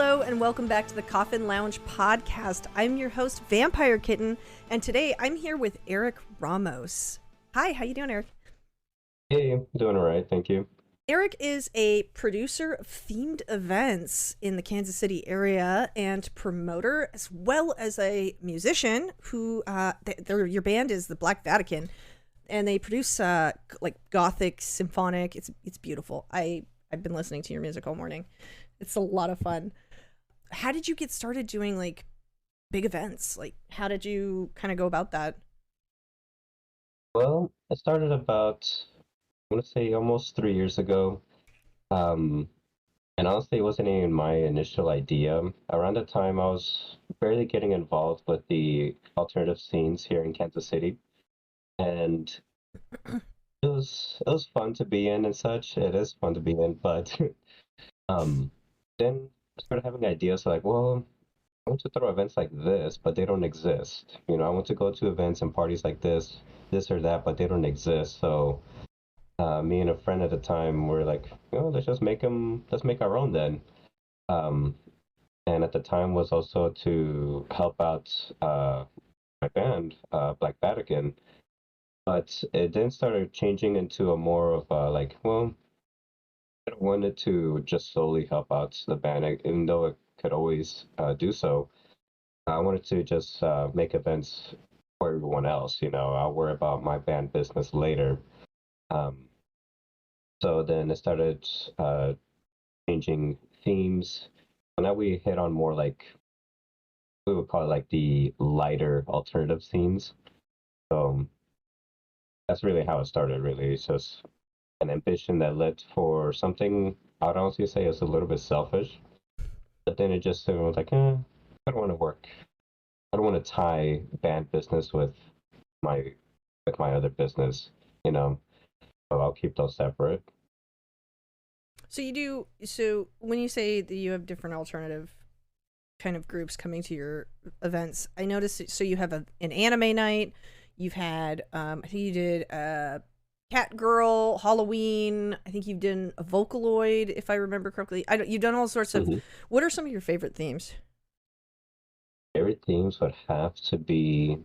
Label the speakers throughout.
Speaker 1: Hello and welcome back to the Coffin Lounge podcast. I'm your host, VampireKitten, and today I'm here with Erick Ramos. Hi, how you doing, Erick?
Speaker 2: Hey, doing all right, thank you.
Speaker 1: Erick is a producer of themed events in the Kansas City area and promoter, as well as a musician who, your band is the Black Vatican, and they produce like gothic, symphonic. It's beautiful. I've been listening to your music all morning. It's a lot of fun. How did you get started doing like big events? Like, how did you kind of go about that?
Speaker 2: Well, I started about, I want to say almost 3 years ago. Um, and honestly, it wasn't even my initial idea. Around the time, I was barely getting involved with the alternative scenes here in Kansas City, and it was fun to be in and such. It is fun to be in, but um, then I started having ideas like, well, I want to throw events like this, but they don't exist. I want to go to events and parties like this or that, but they don't exist. So me and a friend at the time were like, let's just let's make our own then. Um, and at the time was also to help out my band, Black Vatican. But it then started changing into a more of a like, well, I wanted to just solely help out the band, even though it could always do so. I wanted to just make events for everyone else. I'll worry about my band business later. Um, so then it started changing themes. So now we hit on more like we would call it like the lighter alternative scenes. So that's really how it started. Really, it's just an ambition that led for something I'd honestly say is a little bit selfish. But then it just was like, I don't want to work. I don't want to tie band business my with my other business, you know. So I'll keep those separate.
Speaker 1: So when you say that you have different alternative kind of groups coming to your events, I noticed, so you have an anime night, you've had, I think you did Cat Girl, Halloween, I think you've done a Vocaloid, if I remember correctly. You've done all sorts of,
Speaker 2: Mm-hmm.
Speaker 1: what are some of your favorite themes?
Speaker 2: Favorite themes would have to be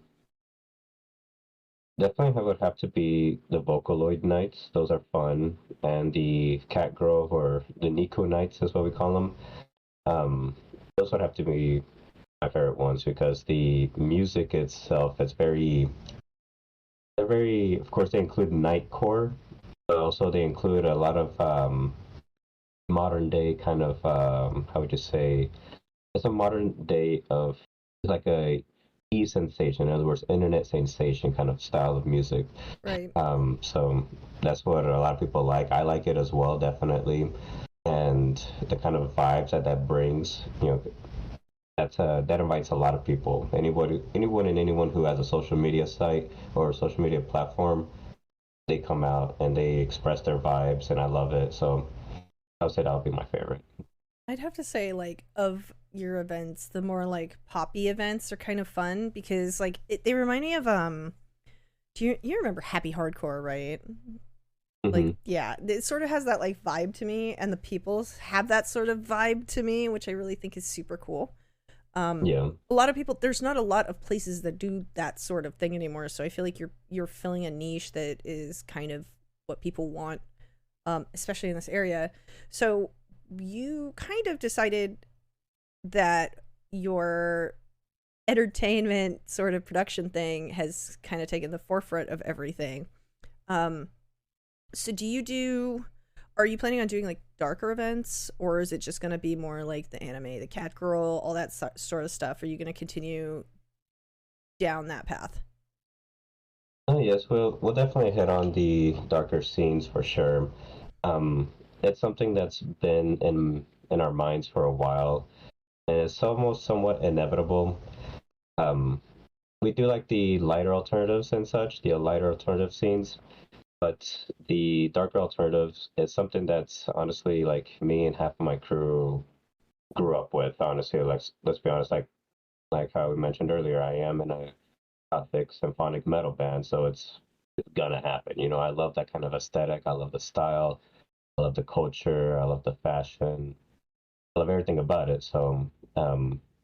Speaker 2: definitely would have to be the Vocaloid nights. Those are fun, and the Cat Girl or the Nico nights is what we call them. Um, those would have to be my favorite ones because the music itself is they're very, of course, they include nightcore, but also they include a lot of modern day kind of, how would you say, it's a modern day of like a sensation, in other words, internet sensation kind of style of music.
Speaker 1: Right.
Speaker 2: So that's what a lot of people like. I like it as well, definitely. And the kind of vibes that brings, that invites a lot of people. Anyone and anyone who has a social media site or a social media platform, they come out and they express their vibes, and I love it. So I would say that would be my favorite.
Speaker 1: I'd have to say, like, of your events, the more like poppy events are kind of fun because like they remind me of do you remember Happy Hardcore, right? Like,
Speaker 2: Hmm.
Speaker 1: yeah, it sort of has that like vibe to me, and the peoples have that sort of vibe to me, which I really think is super cool.
Speaker 2: Yeah.
Speaker 1: A lot of people, there's not a lot of places that do that sort of thing anymore, so I feel like you're filling a niche that is kind of what people want, especially in this area. So you kind of decided that your entertainment sort of production thing has kind of taken the forefront of everything. Um, so are you planning on doing like darker events, or is it just going to be more like the anime, the cat girl, all that sort of stuff? Are you going to continue down that path?
Speaker 2: Oh yes, we'll definitely hit on the darker scenes for sure. Um, it's something that's been in our minds for a while, and it's almost somewhat inevitable. Um, we do like the lighter alternatives and such, the lighter alternative scenes, but the darker alternatives is something that's honestly like me and half of my crew grew up with. Honestly, let's be honest, like how we mentioned earlier, I am in a gothic symphonic metal band, so it's gonna happen. I love that kind of aesthetic. I love the style. I love the culture. I love the fashion. I love everything about it. So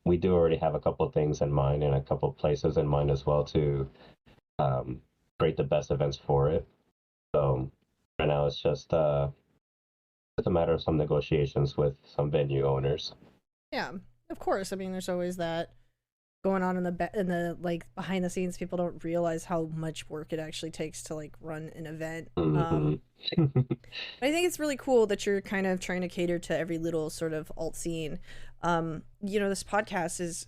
Speaker 2: we do already have a couple of things in mind and a couple of places in mind as well to um, create the best events for it. So right now it's a matter of some negotiations with some venue owners.
Speaker 1: Yeah, of course. I mean, there's always that going on in the like behind the scenes. People don't realize how much work it actually takes to like run an event.
Speaker 2: Hmm.
Speaker 1: I think it's really cool that you're kind of trying to cater to every little sort of alt scene. This podcast is,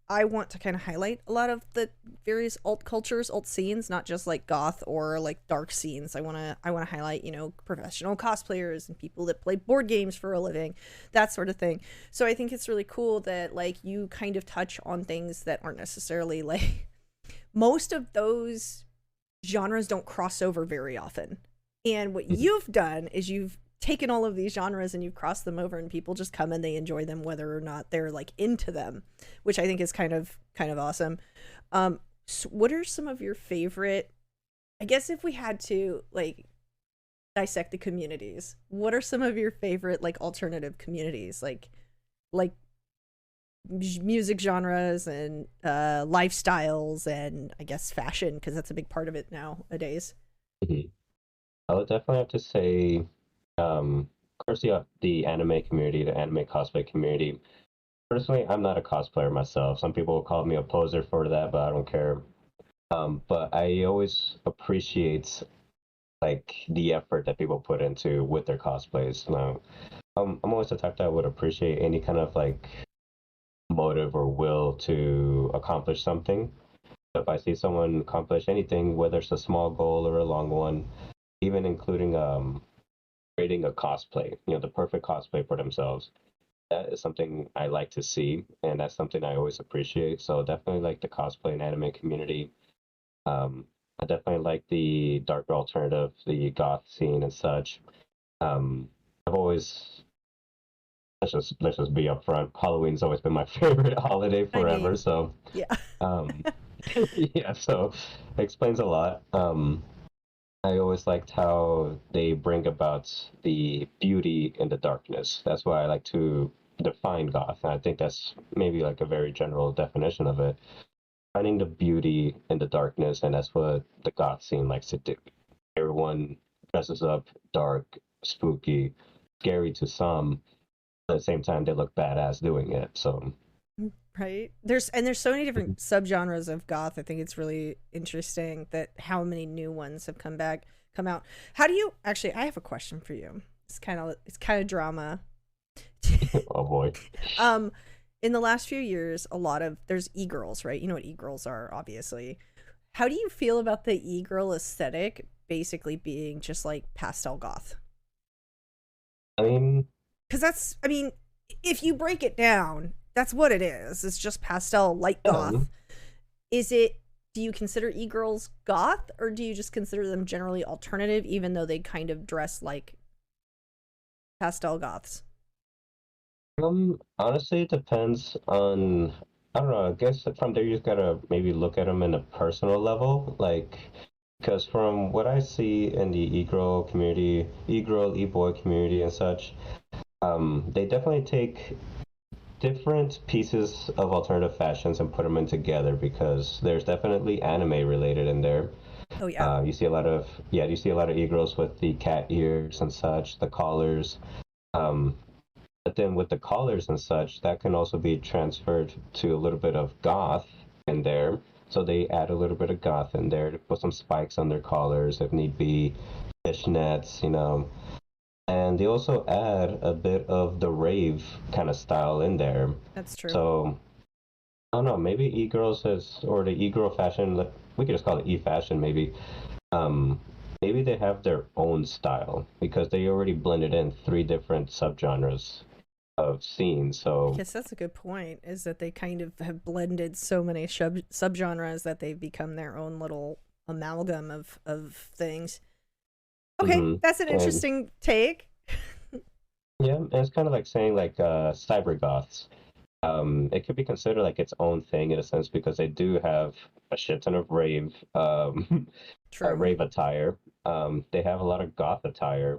Speaker 1: I want to kind of highlight a lot of the various alt cultures, alt scenes, not just like goth or like dark scenes. I want to highlight, professional cosplayers and people that play board games for a living, that sort of thing. So I think it's really cool that like you kind of touch on things that aren't necessarily like most of those genres don't cross over very often. And what you've done is you've taken all of these genres and you've crossed them over, and people just come and they enjoy them whether or not they're like into them, which I think is kind of awesome. So what are some of your favorite, I guess if we had to like dissect the communities, what are some of your favorite like alternative communities, like music genres and lifestyles and I guess fashion, because that's a big part of it nowadays?
Speaker 2: Mhm. I would definitely have to say, of course, you have the anime community, the anime cosplay community. Personally, I'm not a cosplayer myself. Some people will call me a poser for that, but I don't care. But I always appreciate like the effort that people put into with their cosplays. Now, I'm always the type that would appreciate any kind of like motive or will to accomplish something. So if I see someone accomplish anything, whether it's a small goal or a long one, even including creating a cosplay, the perfect cosplay for themselves. That is something I like to see, and that's something I always appreciate. So definitely like the cosplay and anime community. I definitely like the darker alternative, the goth scene and such. I've always let's just be upfront. Halloween's always been my favorite holiday
Speaker 1: I
Speaker 2: forever.
Speaker 1: mean,
Speaker 2: So
Speaker 1: yeah.
Speaker 2: um, yeah, so it explains a lot. I always liked how they bring about the beauty in the darkness. That's why I like to define goth. And I think that's maybe like a very general definition of it. Finding the beauty in the darkness, and that's what the goth scene likes to do. Everyone dresses up dark, spooky, scary to some. At the same time, they look badass doing it. So,
Speaker 1: Right, there's so many different subgenres of goth. I think it's really interesting that how many new ones have come out. How do you actually, I have a question for you. It's kind of drama.
Speaker 2: oh boy.
Speaker 1: um in the last few years, there's e-girls, right? You know what e-girls are, obviously. How do you feel about the e-girl aesthetic basically being just like pastel goth?
Speaker 2: I mean,
Speaker 1: Because that's, I mean, if you break it down, that's what it is. It's just pastel light
Speaker 2: yeah.
Speaker 1: goth. Is it, do you consider e-girls goth, or do you just consider them generally alternative even though they kind of dress like pastel goths?
Speaker 2: Honestly, it depends on, I don't know, I guess from there you just gotta maybe look at them in a personal level, like, because from what I see in the e-girl community, e-girl, e-boy community and such, they definitely take different pieces of alternative fashions and put them in together because there's definitely anime related in there.
Speaker 1: Oh yeah.
Speaker 2: You see a lot of, yeah, you see a lot of e-girls with the cat ears and such, the collars. Um, but then with the collars and such, that can also be transferred to a little bit of goth in there. So they add a little bit of goth in there to put some spikes on their collars if need be, fishnets. And they also add a bit of the rave kind of style in there.
Speaker 1: That's true.
Speaker 2: So I don't know, maybe e-girls is, or the e-girl fashion, like, we could just call it e-fashion maybe. Um, Maybe they have their own style because they already blended in three different subgenres of scenes.
Speaker 1: I
Speaker 2: So,
Speaker 1: guess that's a good point, is that they kind of have blended so many subgenres that they've become their own little amalgam of things. Okay,
Speaker 2: hmm
Speaker 1: that's an
Speaker 2: and
Speaker 1: interesting take.
Speaker 2: yeah, and it's kind of like saying like cyber goths. It could be considered like its own thing in a sense because they do have a shit ton of rave,
Speaker 1: True.
Speaker 2: rave attire. They have a lot of goth attire,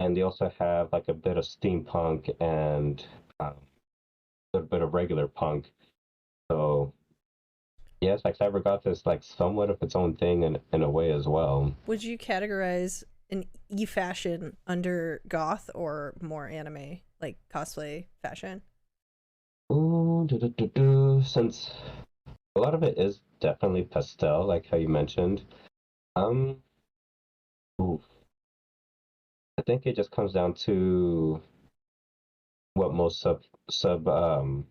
Speaker 2: and they also have like a bit of steampunk and a little bit of regular punk. So yeah, it's like cybergoth is like somewhat of its own thing in a way as well.
Speaker 1: Would you categorize an e-fashion under goth or more anime, like cosplay fashion?
Speaker 2: Ooh, since a lot of it is definitely pastel, like how you mentioned. Um, ooh, I think it just comes down to what most subcultures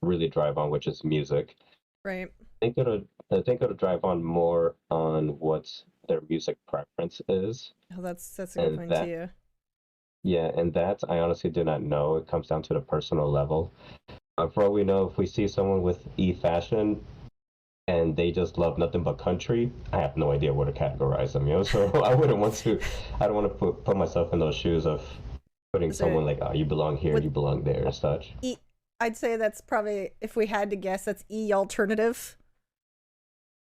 Speaker 2: really drive on, which is music.
Speaker 1: Right.
Speaker 2: I think it'll drive on more on what their music preference is,
Speaker 1: Oh, that's a good
Speaker 2: and
Speaker 1: point
Speaker 2: that
Speaker 1: too.
Speaker 2: yeah, and that I honestly do not know. It comes down to the personal level. For all we know, if we see someone with e-fashion and they just love nothing but country, I have no idea where to categorize them, you know. So I wouldn't want to. I don't want to put myself in those shoes of putting
Speaker 1: Is there
Speaker 2: someone like, oh, you belong here,
Speaker 1: would
Speaker 2: you belong there, and such.
Speaker 1: e? I'd say that's probably, if we had to guess, that's e alternative.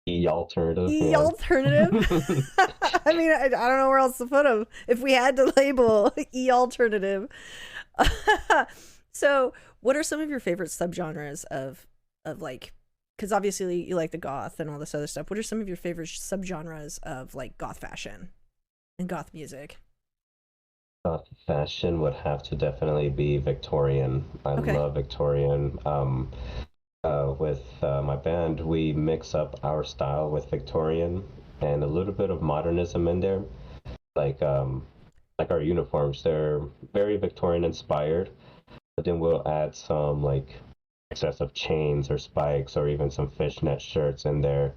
Speaker 2: E alternative,
Speaker 1: E
Speaker 2: yeah.
Speaker 1: alternative. I mean, I don't know where else to put them. If we had to label e alternative. So, what are some of your favorite subgenres of like? Because obviously you like the goth and all this other stuff. What are some of your favorite subgenres of like goth fashion and goth music?
Speaker 2: Fashion would have to definitely be Victorian. I
Speaker 1: Okay.
Speaker 2: love Victorian. With my band, we mix up our style with Victorian and a little bit of modernism in there. Like um, like our uniforms, they're very Victorian inspired, but then we'll add some like excessive chains or spikes or even some fishnet shirts in there,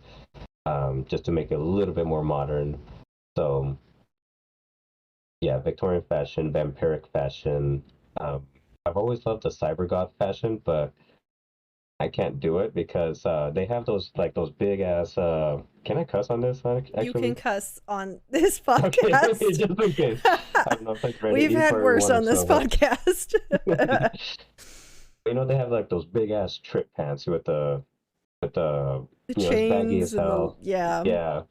Speaker 2: just to make it a little bit more modern. So yeah, Victorian fashion, vampiric fashion. Um, I've always loved the cybergoth fashion, but I can't do it because they have those big ass. Can I cuss on this?
Speaker 1: You can
Speaker 2: Actually,
Speaker 1: cuss on this
Speaker 2: okay,
Speaker 1: podcast.
Speaker 2: just in case. I don't know if it's rated
Speaker 1: We've
Speaker 2: E
Speaker 1: had
Speaker 2: for
Speaker 1: worse
Speaker 2: one or
Speaker 1: on this
Speaker 2: so,
Speaker 1: podcast.
Speaker 2: but you know they have like those big ass trip pants with the
Speaker 1: The
Speaker 2: it's baggy
Speaker 1: chains
Speaker 2: as
Speaker 1: and the,
Speaker 2: hell.
Speaker 1: yeah.
Speaker 2: Yeah,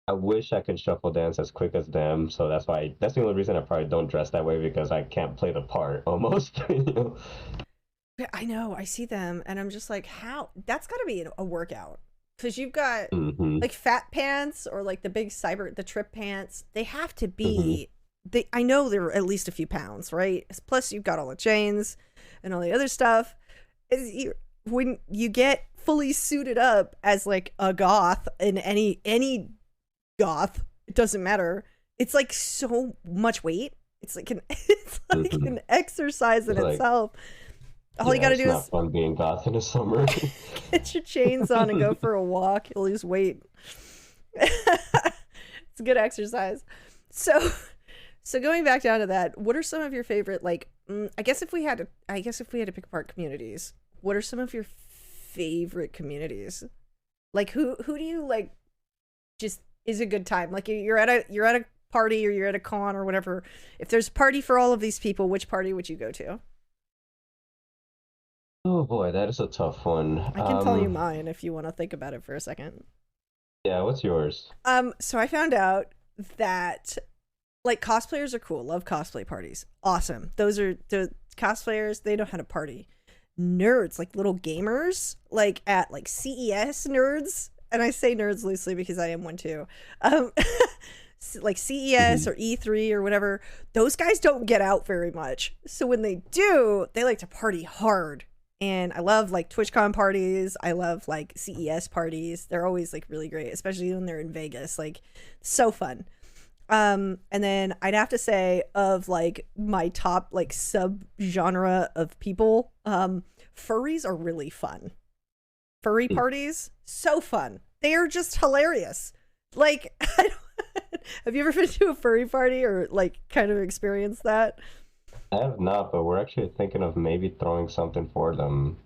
Speaker 2: I wish I could shuffle dance as quick as them. So that's the only reason I probably don't dress that way because I can't play the part almost. You know?
Speaker 1: Yeah, I know. I see them and I'm just like, how? That's got to be a workout. Because you've got
Speaker 2: Hmm.
Speaker 1: like fat pants or like the trip pants. They have to
Speaker 2: Hmm.
Speaker 1: be, I know they're at least a few pounds, right? Plus, you've got all the chains and all the other stuff. When you get fully suited up as like a goth in any goth, it doesn't matter. It's like so much weight. It's like it's like
Speaker 2: Hmm.
Speaker 1: an exercise in
Speaker 2: It's like,
Speaker 1: it'll all you
Speaker 2: yeah,
Speaker 1: got to
Speaker 2: it's
Speaker 1: do
Speaker 2: not
Speaker 1: is
Speaker 2: fun being goth in the summer.
Speaker 1: get your chains on and go for a walk. You'll lose weight. It's a good exercise. So, so going back down to that, what are some of your favorite like? I guess if we had to pick apart communities, what are some of your favorite communities? Like who do you like? Just is a good time. Like you're at a party or you're at a con or whatever. If there's a party for all of these people, which party would you go to?
Speaker 2: Oh boy, that is a tough one.
Speaker 1: I can tell you mine if you want to think about it for a second.
Speaker 2: Yeah, what's yours?
Speaker 1: So I found out that like cosplayers are cool. Love cosplay parties. Awesome. Those are the cosplayers. They know how to party. Nerds, like little gamers, like at like CES nerds, and I say nerds loosely because I am one too. Um, like CES
Speaker 2: Hmm.
Speaker 1: or E3 or whatever. Those guys don't get out very much. So when they do, they like to party hard. And I love like TwitchCon parties. I love like CES parties. They're always like really great, especially when they're in Vegas. Like so fun. And then I'd have to say of like my top like sub genre of people, furries are really fun. Furry parties, so fun. They are just hilarious. Like, have you ever been to a furry party or like kind of experienced that?
Speaker 2: I have not, but we're actually thinking of maybe throwing something for them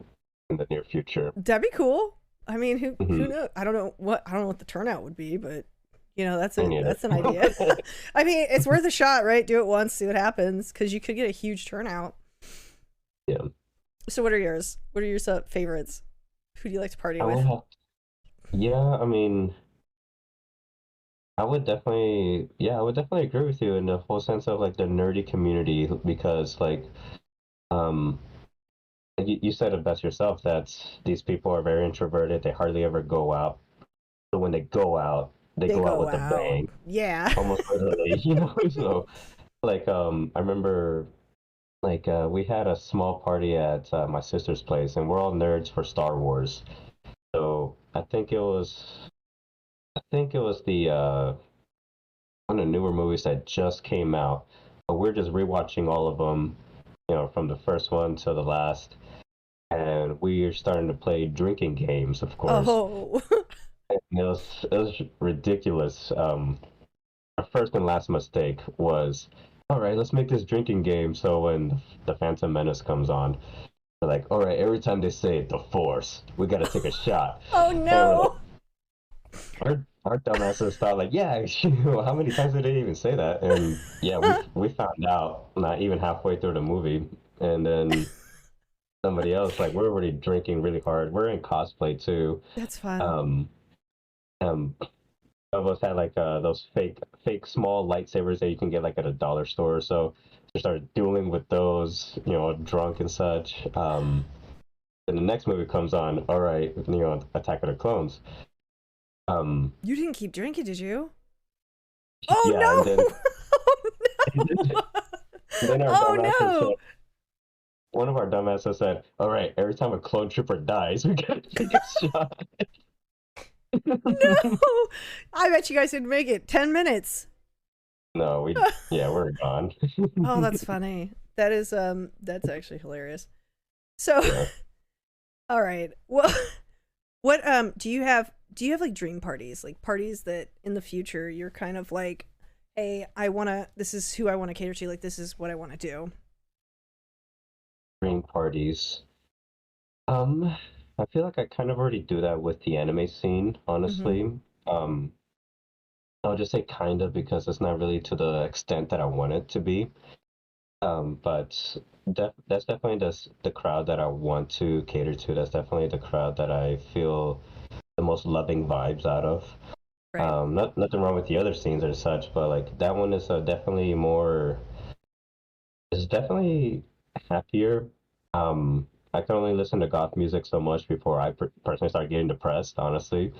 Speaker 2: in the near future.
Speaker 1: That'd be cool. I mean, who
Speaker 2: Hmm.
Speaker 1: knows? I don't know what the turnout would be, but you know,
Speaker 2: Me neither.
Speaker 1: that's an idea. I mean, it's worth a shot, right? Do it once, see what happens, because you could get a huge turnout.
Speaker 2: Yeah,
Speaker 1: So, what are yours? What are your favorites? Who do you like to party
Speaker 2: I will
Speaker 1: with?
Speaker 2: have. Yeah, I mean, I would definitely agree with you in the whole sense of like the nerdy community because like Um, and you said it best yourself that these people are very introverted. They hardly ever go out. So when they go out, they
Speaker 1: They
Speaker 2: go out
Speaker 1: go
Speaker 2: with a
Speaker 1: out.
Speaker 2: bang,
Speaker 1: Yeah.
Speaker 2: almost literally, So like I remember like we had a small party at my sister's place, and we're all nerds for Star Wars. So I think it was the one of the newer movies that just came out. But we're just rewatching all of them, from the first one to the last, and we're starting to play drinking games, of course.
Speaker 1: Oh.
Speaker 2: And it was ridiculous. Our first and last mistake was, all right, let's make this drinking game. So when the Phantom Menace comes on, they're like, all right, every time they say the Force, we got to take a shot.
Speaker 1: Oh
Speaker 2: And we're like,
Speaker 1: no.
Speaker 2: our dumbasses thought like, yeah, how many times did they even say that? And yeah, we found out not even halfway through the movie, and then somebody else like we're already drinking really hard. We're in cosplay too.
Speaker 1: That's fun.
Speaker 2: Um, um, some of us had like those fake small lightsabers that you can get like at a dollar store. So we started dueling with those, drunk and such. Then the next movie comes on. All right, Attack of the Clones. Um,
Speaker 1: You didn't keep drinking, did you?
Speaker 2: yeah, and
Speaker 1: Oh
Speaker 2: then
Speaker 1: no.
Speaker 2: then our
Speaker 1: Oh
Speaker 2: dumbasses said,
Speaker 1: no.
Speaker 2: one of our dumbasses said, "All right, every time a clone trooper dies, we gotta take a shot."
Speaker 1: No. I bet you guys didn't make it. 10 minutes.
Speaker 2: No, we're gone.
Speaker 1: Oh, that's funny. That's actually hilarious. So,
Speaker 2: Yeah.
Speaker 1: all right. Well, what do you have like dream parties? Like parties that in the future you're kind of like, "Hey, this is who I want to cater to. Like this is what I want to do."
Speaker 2: Dream parties. Um, I feel like I kind of already do that with the anime scene,
Speaker 1: Mhm.
Speaker 2: honestly. Um, I'll just say kind of because it's not really to the extent that I want it to be. But that's definitely the crowd that I want to cater to. That's definitely the crowd that I feel the most loving vibes out of.
Speaker 1: Right.
Speaker 2: Nothing wrong with the other scenes or such, but like that one is definitely more. It's definitely happier. I can only listen to goth music so much before I personally start getting depressed. Honestly,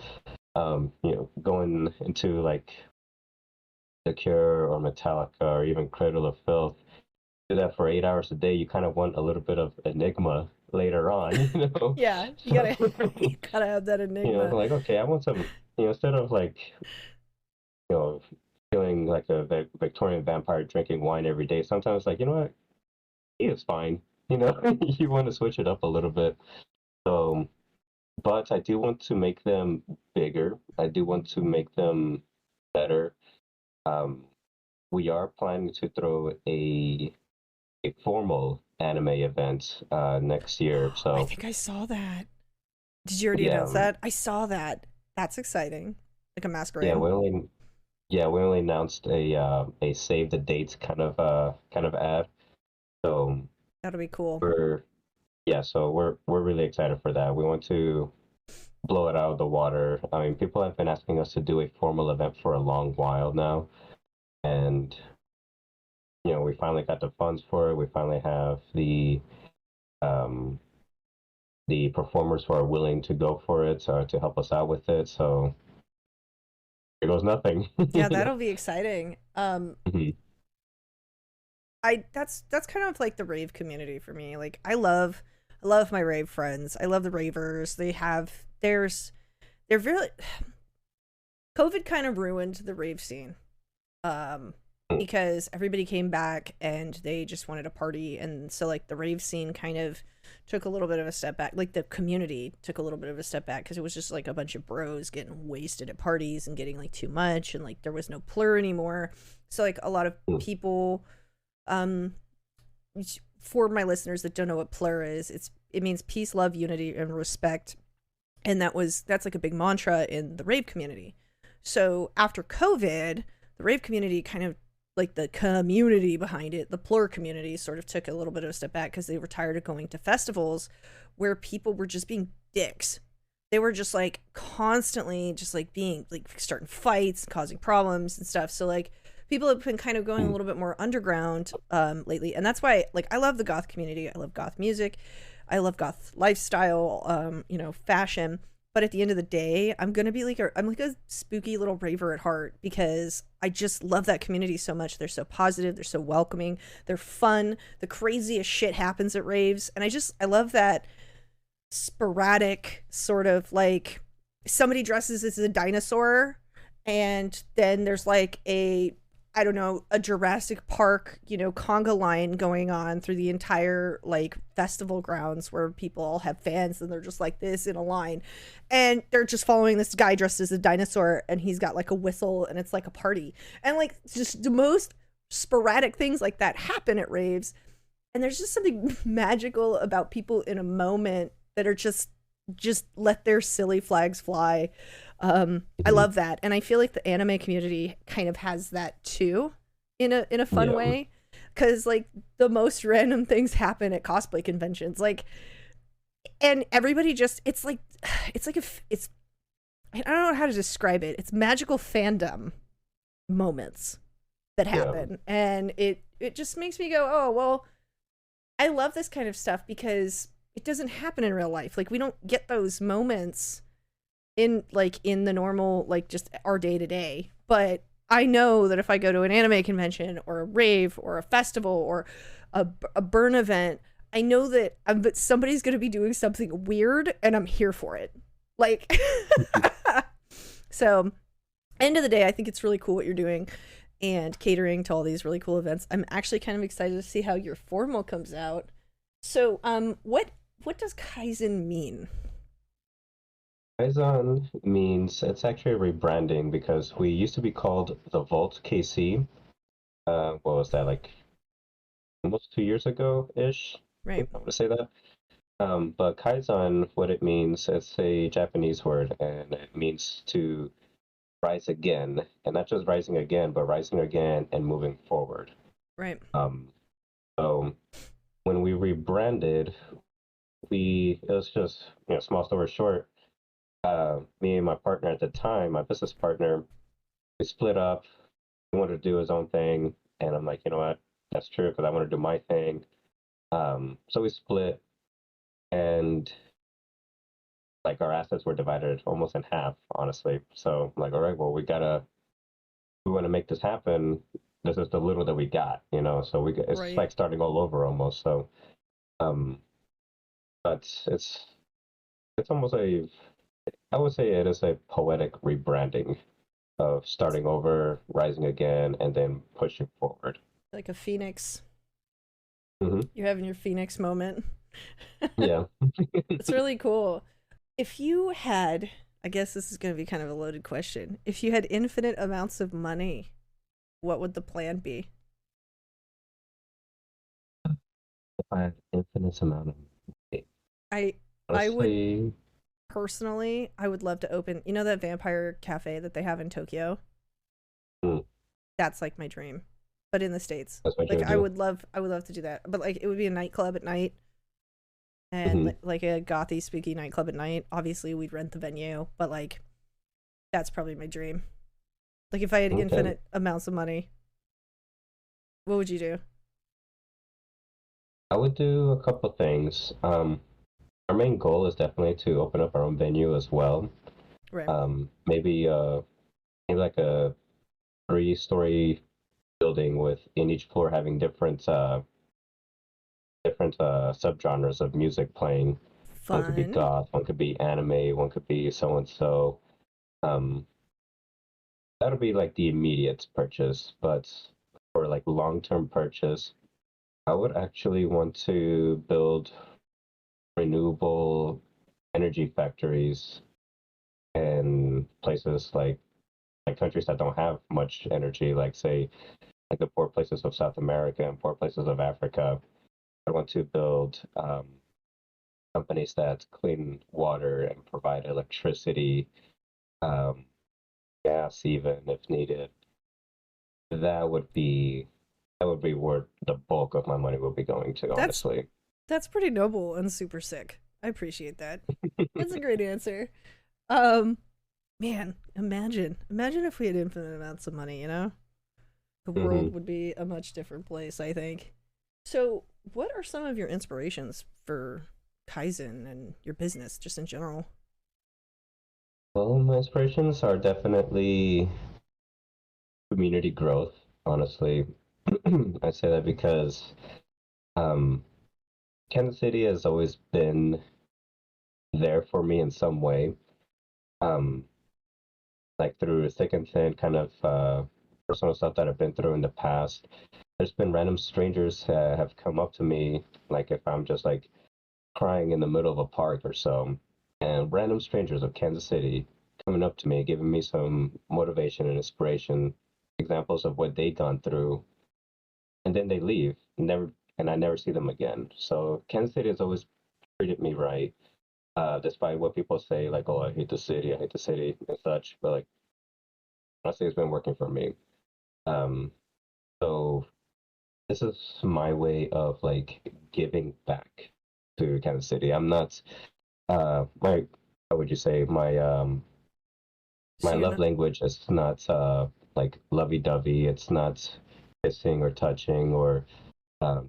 Speaker 2: going into like The Cure or Metallica or even Cradle of Filth, do that for 8 hours a day. You kind of want a little bit of enigma later on,
Speaker 1: Yeah, you
Speaker 2: So,
Speaker 1: gotta you gotta have that enigma.
Speaker 2: like okay, I want some, instead of like you know feeling like a Victorian vampire drinking wine every day. Sometimes like what, he is fine. You want to switch it up a little bit. So, but I do want to make them bigger. I do want to make them better. Um, we are planning to throw a formal anime event next year.
Speaker 1: I
Speaker 2: So
Speaker 1: think I saw that. Did you already
Speaker 2: yeah,
Speaker 1: announce that? I saw that. That's exciting. Like a
Speaker 2: yeah,
Speaker 1: masquerade.
Speaker 2: we only announced a save the dates kind of ad. So
Speaker 1: That'll be cool.
Speaker 2: we're we're really excited for that. We want to blow it out of the water. I mean, people have been asking us to do a formal event for a long while now, and we finally got the funds for it. We finally have um, the performers who are willing to go for it, to help us out with it. So here goes nothing.
Speaker 1: Yeah, that'll be exciting.
Speaker 2: Mhm.
Speaker 1: I that's kind of like the rave community for me. Like I love my rave friends. I love the ravers. They're really COVID kind of ruined the rave scene. Um because everybody came back and they just wanted a party, and so like the rave scene kind of took a little bit of a step back. Like the community took a little bit of a step back because it was just like a bunch of bros getting wasted at parties and getting like too much, and like there was no plur anymore. So like a lot of people, um for my listeners that don't know what plur is, it means peace, love, unity, and respect. And that's like a big mantra in the rave community. So after COVID, the rave community kind of, like the community behind it, the plur community, sort of took a little bit of a step back because they were tired of going to festivals where people were just being dicks. They were just like constantly just like being like starting fights, causing problems and stuff. So like people have been kind of going a little bit more underground lately, and that's why, like, I love the goth community. I love goth music. I love goth lifestyle, you know, fashion. But at the end of the day, I'm gonna be like I'm like a spooky little raver at heart, because I just love that community so much. They're so positive, they're so welcoming, they're fun. The craziest shit happens at raves, and I love that sporadic sort of, like, somebody dresses as a dinosaur, and then there's like a, I don't know, a Jurassic Park, you know, conga line going on through the entire, like, festival grounds, where people all have fans and they're just like this in a line, and they're just following this guy dressed as a dinosaur, and he's got like a whistle, and it's like a party, and like just the most sporadic things like that happen at raves. And there's just something magical about people in a moment that are just let their silly flags fly. I love that, and I feel like the anime community kind of has that too, in a fun way, because like the most random things happen at cosplay conventions, like, and everybody just, it's like it's I don't know how to describe it. It's magical fandom moments that happen, and it just makes me go, oh well, I love this kind of stuff, because it doesn't happen in real life. Like, we don't get those moments in the normal, like, just our day to day. But I know that if I go to an anime convention or a rave or a festival or a burn event, I know that somebody's going to be doing something weird, and I'm here for it. Like, so end of the day, I think it's really cool what you're doing and catering to all these really cool events. I'm actually kind of excited to see how your formal comes out. So, what does Kaizen mean?
Speaker 2: Kaizen means, it's actually a rebranding, because we used to be called the Vault KC. What was that, like almost 2 years ago ish?
Speaker 1: Right.
Speaker 2: I want to say that. But Kaizen, what it means, it's a Japanese word, and it means to rise again, and not just rising again, but rising again and moving forward.
Speaker 1: Right.
Speaker 2: So when we rebranded, it was just, you know, small story short, me and my partner at the time, my business partner, we split up. He wanted to do his own thing, and I'm like, you know what, that's true, because I want to do my thing. So we split, and like our assets were divided almost in half, honestly. So I'm like, all right, well, we want to make this happen. This is the little that we got, you know. So it's
Speaker 1: Right.
Speaker 2: like starting all over almost. So, but it's almost I would say it is a poetic rebranding of starting over, rising again, and then pushing forward.
Speaker 1: Like a phoenix.
Speaker 2: Mm-hmm.
Speaker 1: You're having your phoenix moment.
Speaker 2: Yeah.
Speaker 1: It's really cool. If you had, I guess this is going to be kind of a loaded question. If you had infinite amounts of money, what would the plan be?
Speaker 2: If I had infinite amount of money,
Speaker 1: I would
Speaker 2: honestly,
Speaker 1: personally, I would love to open, you know, that vampire cafe that they have in Tokyo? That's like my dream, but in the States.
Speaker 2: that's what you
Speaker 1: Like,
Speaker 2: would do.
Speaker 1: I would love to do that. But like, it would be a nightclub at night, and like a gothy, spooky nightclub at night. Obviously, we'd rent the venue, but like, that's probably my dream. Like, if I had
Speaker 2: Okay.
Speaker 1: infinite amounts of money, what would you do?
Speaker 2: I would do a couple things. Our main goal is definitely to open up our own venue as well.
Speaker 1: Right.
Speaker 2: Maybe like a 3-story building with in each floor having different subgenres of music playing. One could be
Speaker 1: Fun.
Speaker 2: goth, one could be anime, one could be so and so. Um, that'll be like the immediate purchase, but for like long-term purchase, I would actually want to build renewable energy factories in places like countries that don't have much energy, like say like the poor places of South America and poor places of Africa. I want to build companies that clean water and provide electricity, um, gas even if needed. That would be where the bulk of my money will be going to,
Speaker 1: That's
Speaker 2: honestly.
Speaker 1: that's pretty noble and super sick. I appreciate that. That's a great answer. Um, Man, imagine if we had infinite amounts of money, you know? the
Speaker 2: Hmm.
Speaker 1: world would be a much different place, I think. So, what are some of your inspirations for Kaizen and your business, just in general?
Speaker 2: Well, my inspirations are definitely community growth, honestly. I say that because um, Kansas City has always been there for me in some way, um, like through thick and thin, kind of personal stuff that I've been through in the past. There's been random strangers have come up to me, like if I'm just like crying in the middle of a park or so, and random strangers of Kansas City coming up to me, giving me some motivation and inspiration, examples of what they've gone through, and then they leave, never, and I never see them again. So Kansas City has always treated me right, despite what people say, like, "Oh, I hate the city," and such. But like, honestly, it's been working for me. Um, so this is my way of like giving back to Kansas City. I'm not my how would you say my
Speaker 1: So, you're
Speaker 2: love
Speaker 1: not.
Speaker 2: language is not like lovey-dovey. It's not kissing or touching or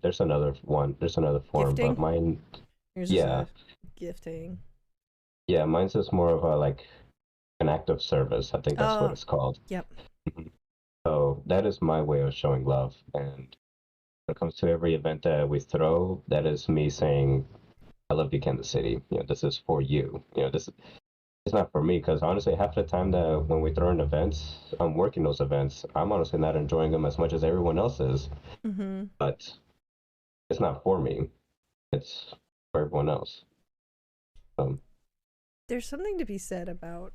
Speaker 2: there's another one. There's another form, but
Speaker 1: Gifting?
Speaker 2: mine,
Speaker 1: Yours is
Speaker 2: yeah,
Speaker 1: a gifting.
Speaker 2: yeah, mine's just more of a like an act of service. I think that's what
Speaker 1: Oh,
Speaker 2: it's called.
Speaker 1: yep.
Speaker 2: Mhm. So that is my way of showing love. And when it comes to every event that we throw, that is me saying, "I love you, Kansas City. You know, this is for you. You know, this it's not for me because honestly, half the time that when we throw in events, I'm working those events. I'm honestly not enjoying them as much as everyone else is,
Speaker 1: Mm-hmm.
Speaker 2: but it's not for me. It's for everyone else. Um,
Speaker 1: There's something to be said about.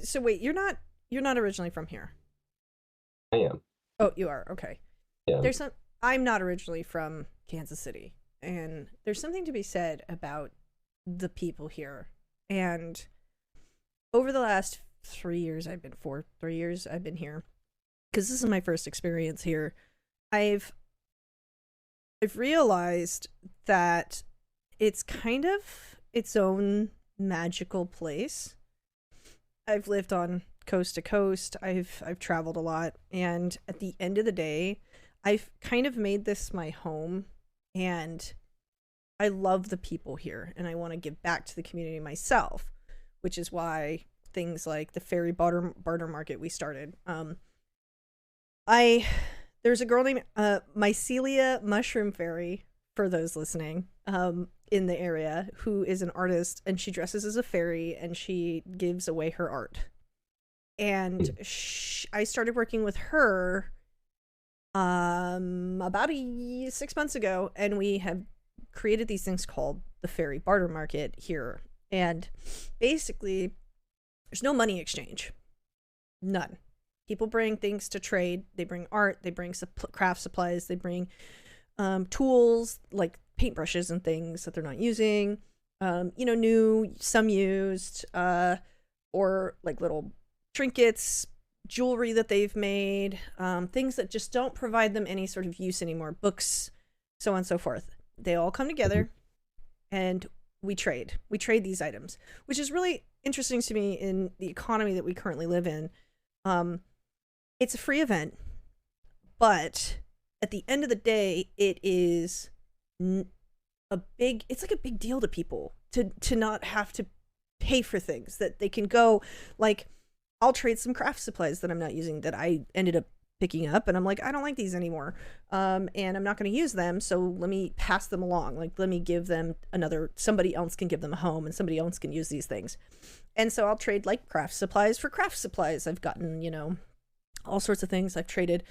Speaker 1: So wait, you're not originally from here.
Speaker 2: I am.
Speaker 1: Oh, you are. Okay.
Speaker 2: Yeah.
Speaker 1: There's some. I'm not originally from Kansas City, and there's something to be said about the people here. And over the last 3 years, 3 years I've been here because this is my first experience here. I've I've realized that it's kind of its own magical place. I've lived on coast to coast. I've traveled a lot, and at the end of the day, I've kind of made this my home, and I love the people here, and I want to give back to the community myself, which is why things like the ferry barter market we started. I There's a girl named Mycelia Mushroom Fairy, for those listening, in the area, who is an artist, and she dresses as a fairy and she gives away her art. And I started working with her about 6 months ago, and we have created these things called the fairy barter market here. And basically, there's no money exchange, none. People bring things to trade. They bring art, they bring craft supplies, they bring tools like paintbrushes and things that they're not using, new, some used, or like little trinkets, jewelry that they've made, things that just don't provide them any sort of use anymore, books, so on and so forth. They all come together and we trade. We trade these items, which is really interesting to me in the economy that we currently live in. It's a free event, but at the end of the day, it is it's like a big deal to people to not have to pay for things, that they can go, like, I'll trade some craft supplies that I'm not using that I ended up picking up, and I'm like, I don't like these anymore, and I'm not going to use them, so let me pass them along, like, let me give them somebody else can give them a home, and somebody else can use these things. And so I'll trade like craft supplies for craft supplies. I've gotten, all sorts of things. I've traded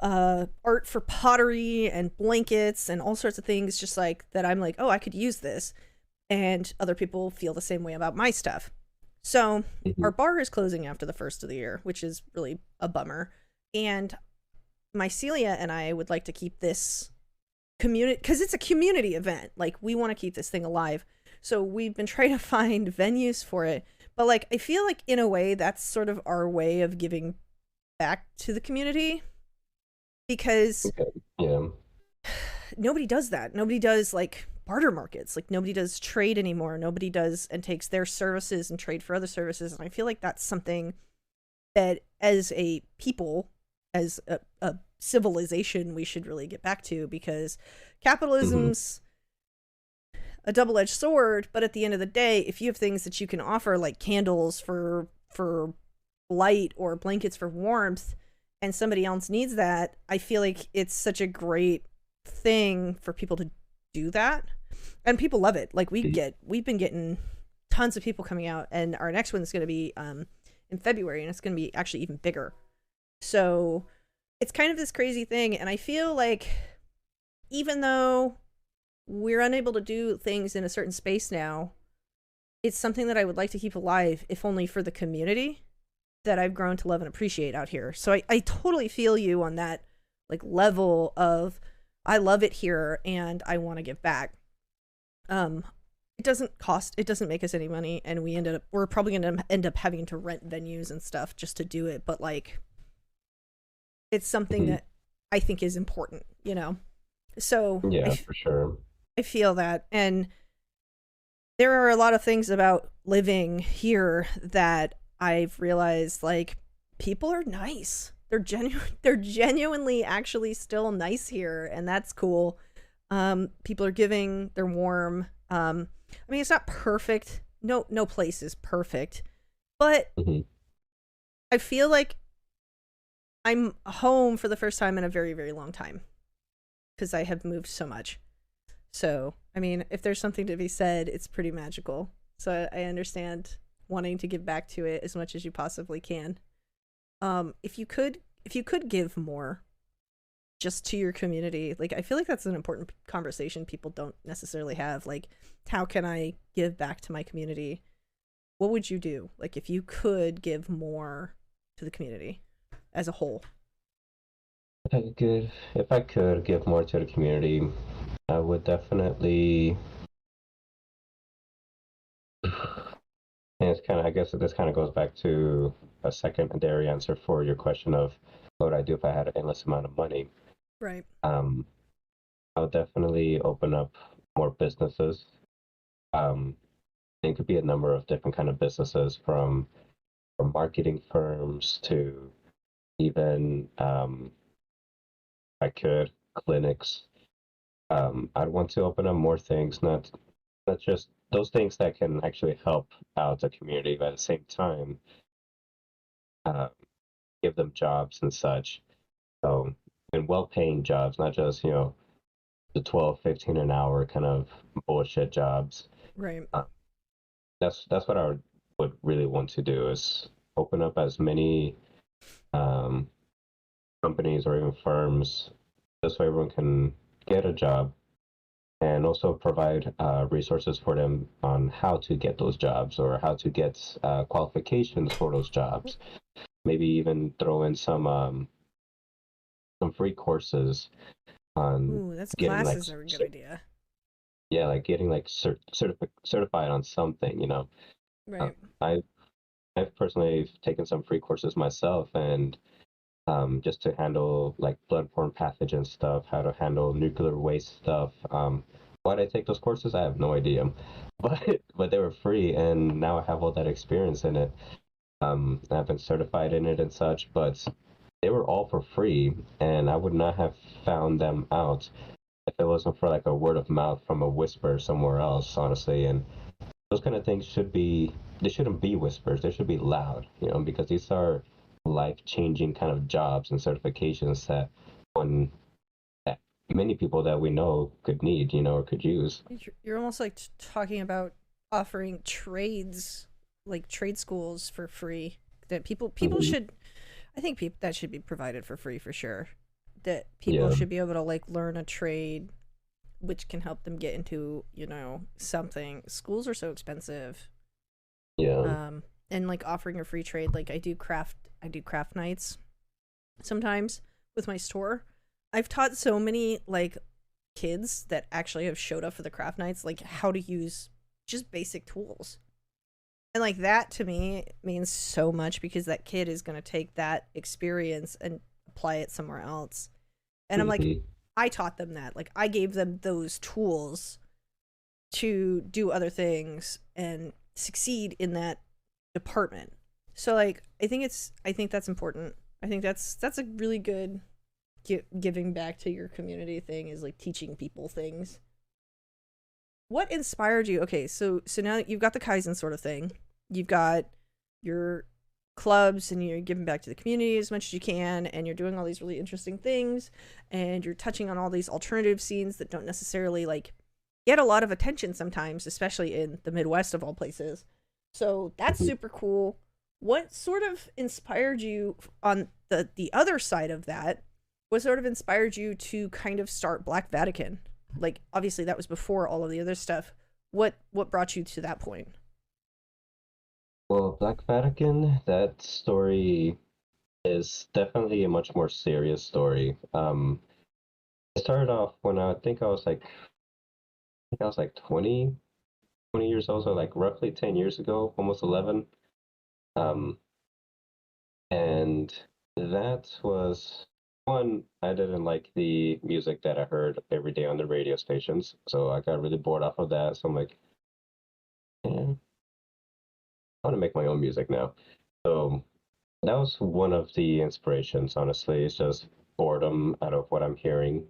Speaker 1: art for pottery and blankets and all sorts of things, just like that. I'm like, oh, I could use this. And other people feel the same way about my stuff. So
Speaker 2: Mhm.
Speaker 1: our bar is closing after the first of the year, which is really a bummer. And Mycelia and I would like to keep this community, because it's a community event. Like, we want to keep this thing alive. So we've been trying to find venues for it. But like, I feel like in a way that's sort of our way of giving back to the community, because
Speaker 2: Okay. Yeah.
Speaker 1: nobody does that. Nobody does like barter markets. Like, nobody does trade anymore. Nobody does and takes their services and trade for other services. And I feel like that's something that, as a people, as a civilization we should really get back to, because capitalism's a double-edged sword, but at the end of the day, if you have things that you can offer, like candles for light or blankets for warmth, and somebody else needs that, I feel like it's such a great thing for people to do that. And people love it. Like we've been getting tons of people coming out, and our next one is going to be in February, and it's going to be actually even bigger. So it's kind of this crazy thing, and I feel like even though we're unable to do things in a certain space now, it's something that I would like to keep alive, if only for the community that I've grown to love and appreciate out here. So I totally feel you on that, like, level of I love it here and I want to give back. It doesn't make us any money, and we're probably going to end up having to rent venues and stuff just to do it, but like it's something that I think is important, you know? So
Speaker 2: yeah, for sure.
Speaker 1: I feel that. And there are a lot of things about living here that I've realized, like, people are nice. They're genuinely actually still nice here, and that's cool. People are giving, they're warm. I mean, it's not perfect. No place is perfect, but I feel like I'm home for the first time in a very, very long time, because I have moved so much. So, I mean, if there's something to be said, it's pretty magical. So I understand wanting to give back to it as much as you possibly can. If you could give more just to your community, like, I feel like that's an important conversation people don't necessarily have. Like, how can I give back to my community? What would you do? Like, if you could give more to the community as a whole.
Speaker 2: If I could give more to the community, I would definitely. And it's kind of, I guess this kind of goes back to a secondary answer for your question of what would I do if I had an endless amount of money.
Speaker 1: Right.
Speaker 2: I would definitely open up more businesses. It could be a number of different kind of businesses, from marketing firms to even, I could, clinics. I'd want to open up more things, not just those things that can actually help out the community, but at the same time, give them jobs and such. So, and well-paying jobs, not just, the 12, 15 an hour kind of bullshit jobs.
Speaker 1: Right.
Speaker 2: That's what I would really want to do, is open up as many companies or even firms. This way everyone can get a job, and also provide resources for them on how to get those jobs, or how to get qualifications for those jobs. Maybe even throw in some free courses on
Speaker 1: Ooh, that's
Speaker 2: getting, like,
Speaker 1: classes are a good idea.
Speaker 2: yeah, like getting, like, certified on something.
Speaker 1: Right.
Speaker 2: I've personally taken some free courses myself, and just to handle, like, bloodborne pathogen stuff, how to handle nuclear waste stuff. Why did I take those courses? I have no idea, but they were free, and now I have all that experience in it. I've been certified in it and such, but they were all for free, and I would not have found them out if it wasn't for, like, a word of mouth from a whisper somewhere else, honestly. And those kind of things they shouldn't be whispers. They should be loud, because these are life-changing kind of jobs and certifications that that many people that we know could need, or could use.
Speaker 1: You're almost like talking about offering trades, like trade schools for free, that people should, I think that should be provided for free for sure. That people should be able to, like, learn a trade which can help them get into, something. Schools are so expensive. And, like, offering a free trade, like, I do craft nights sometimes with my store. I've taught so many, like, kids that actually have showed up for the craft nights, like, how to use just basic tools. And, like, that to me means so much, because that kid is going to take that experience and apply it somewhere else. And I'm like, I taught them that. Like, I gave them those tools to do other things and succeed in that department. So, like, I think that's important. I think that's a really good giving back to your community thing, is like teaching people things. What inspired you? Okay, so now you've got the Kaizen sort of thing. You've got your clubs and you're giving back to the community as much as you can, and you're doing all these really interesting things, and you're touching on all these alternative scenes that don't necessarily like get a lot of attention sometimes, especially in the Midwest of all places. So that's super cool. What sort of inspired you on the other side of that? What sort of inspired you to kind of start Black Vatican? Like, obviously that was before all of the other stuff. What brought you to that point?
Speaker 2: Well, Black Vatican, that story is definitely a much more serious story. It started off when I was like 20 years old, so like roughly 10 years ago, almost 11. Um, and that was one, I didn't like the music that I heard every day on the radio stations, so I got really bored off of that. So I'm like, I want to make my own music now. So that was one of the inspirations, honestly. It's just boredom out of what I'm hearing.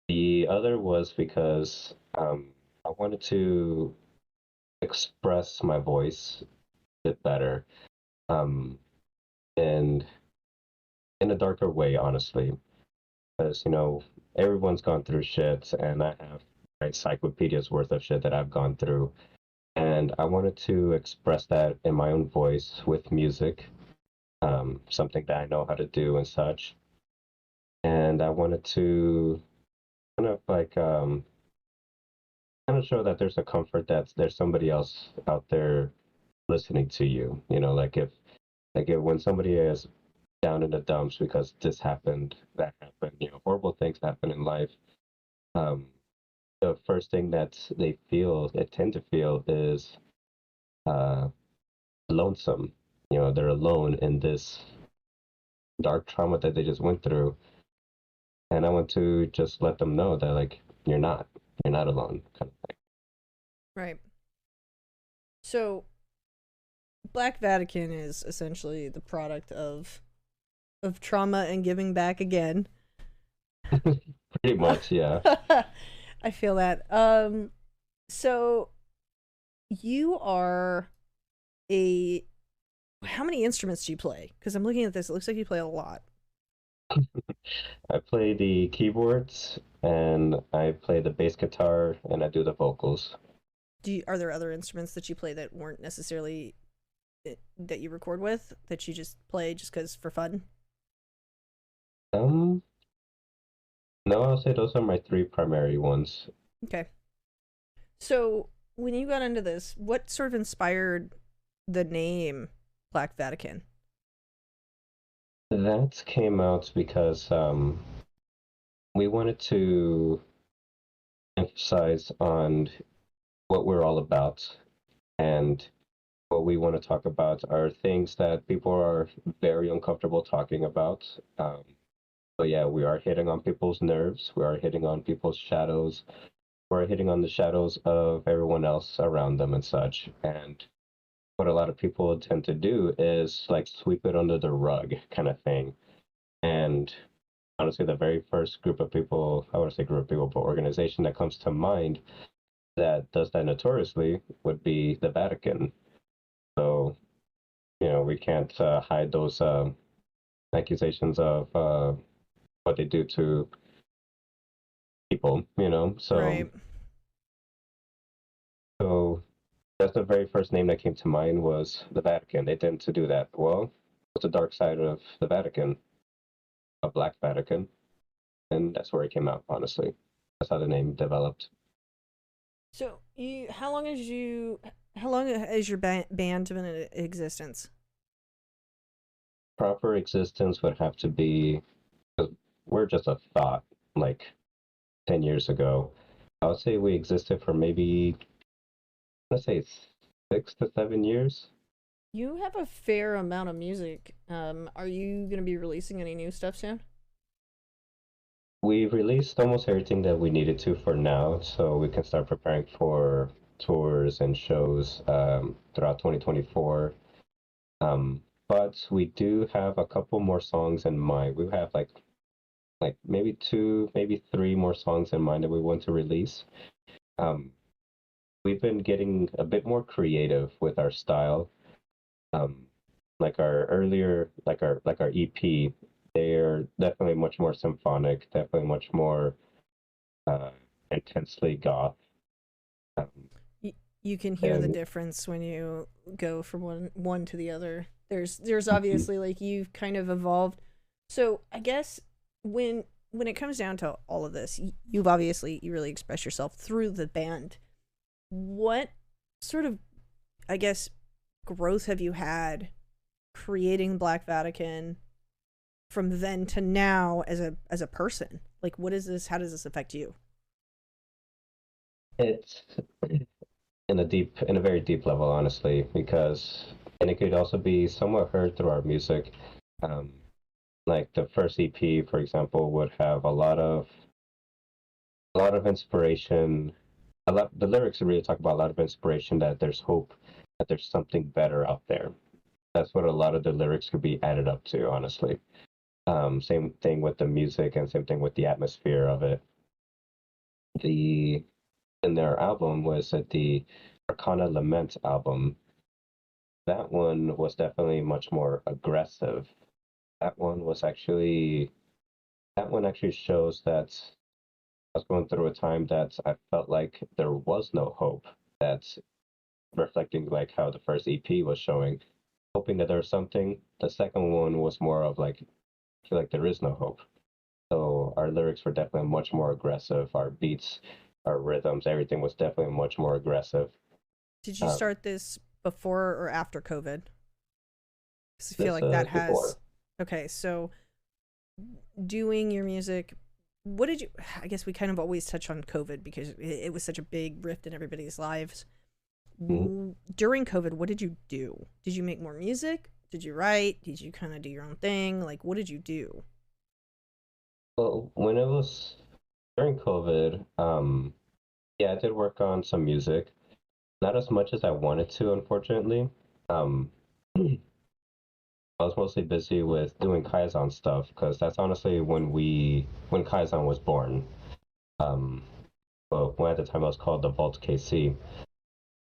Speaker 2: The other was because I wanted to express my voice a bit better, um, and in a darker way, honestly. Because, everyone's gone through shit, and I have my encyclopedia's worth of shit that I've gone through. And I wanted to express that in my own voice with music, something that I know how to do and such. And I wanted to kind of like kind of show that there's a comfort that there's somebody else out there listening to you. If when somebody is down in the dumps because this happened, that happened, horrible things happen in life. Um, the first thing that they tend to feel is uh, lonesome. They're alone in this dark trauma that they just went through. And I want to just let them know that like you're not alone, kind of thing.
Speaker 1: Right. So Black Vatican is essentially the product of trauma and giving back again.
Speaker 2: Pretty much, yeah.
Speaker 1: I feel that. So you are a how many instruments do you play? Because I'm looking at this, it looks like you play a lot.
Speaker 2: I play the keyboards and I play the bass guitar and I do the vocals.
Speaker 1: Are there other instruments that you play that weren't necessarily that you record with, that you just play just because for fun?
Speaker 2: Um, no, I'll say those are my three primary ones.
Speaker 1: Okay. So when you got into this, what sort of inspired the name Black Vatican?
Speaker 2: That came out because we wanted to emphasize on what we're all about, and what we want to talk about are things that people are very uncomfortable talking about. So yeah, we are hitting on people's nerves. We are hitting on people's shadows. We're hitting on the shadows of everyone else around them and such. And what a lot of people tend to do is like sweep it under the rug kind of thing. And honestly, the very first group of people, I want to say group of people, but organization that comes to mind that does that notoriously would be the Vatican. So, we can't hide those accusations of what they do to people, So,
Speaker 1: Right.
Speaker 2: so that's the very first name that came to mind was the Vatican. They tend to do that. Well, what's the dark side of the Vatican? A Black Vatican. And that's where it came out, honestly. That's how the name developed.
Speaker 1: So you, how long has your band been in existence?
Speaker 2: Proper existence would have to be, because we're just a thought, like 10 years ago. I would say we existed for maybe, let's say 6 to 7 years.
Speaker 1: You have a fair amount of music. Are you gonna be releasing any new stuff soon?
Speaker 2: We've released almost everything that we needed to for now, so we can start preparing for tours and shows throughout 2024. Um, but we do have a couple more songs in mind. We have like maybe two, maybe three more songs in mind that we want to release. Um, we've been getting a bit more creative with our style. Um, like our earlier, like our EP, they're definitely much more symphonic, definitely much more uh, intensely goth. Um,
Speaker 1: You can hear the
Speaker 2: and
Speaker 1: difference when you go from one to the other. There's
Speaker 2: Mhm.
Speaker 1: obviously like you've kind of evolved. So I guess when it comes down to all of this, you've obviously you really express yourself through the band. What sort of, I guess, growth have you had creating Black Vatican from then to now as a person? Like, what is this? How does this affect you?
Speaker 2: it's in a very deep level, honestly, because and it could also be somewhat heard through our music. Um, like the first EP, for example, would have a lot of inspiration. A lot the lyrics really talk about a lot of inspiration that there's hope, that there's something better out there. That's what a lot of the lyrics could be added up to, honestly. Same thing with the music and same thing with the atmosphere of it. The in their album was at the Arcana Lament album. That one was definitely much more aggressive. That one was actually that one actually shows that I was going through a time that I felt like there was no hope. That's reflecting like how the first EP was showing, hoping that there was something. The second one was more of like I feel like there is no hope. So our lyrics were definitely much more aggressive. Our beats, our rhythms, everything was definitely much more aggressive.
Speaker 1: Did you
Speaker 2: Um,
Speaker 1: start this before or after COVID? Because I feel
Speaker 2: this
Speaker 1: like that
Speaker 2: is before.
Speaker 1: has. Okay, so doing your music, what did you? I guess we kind of always touch on COVID because it was such a big rift in everybody's lives.
Speaker 2: Mhm.
Speaker 1: During COVID, what did you do? Did you make more music? Did you write? Did you kind of do your own thing? Like, what did you do?
Speaker 2: Well, when it was during COVID, yeah, I did work on some music. Not as much as I wanted to, unfortunately. Um, I was mostly busy with doing Kaizen stuff because that's honestly when Kaizen was born. Um, well, when at the time it was called the Vault KC,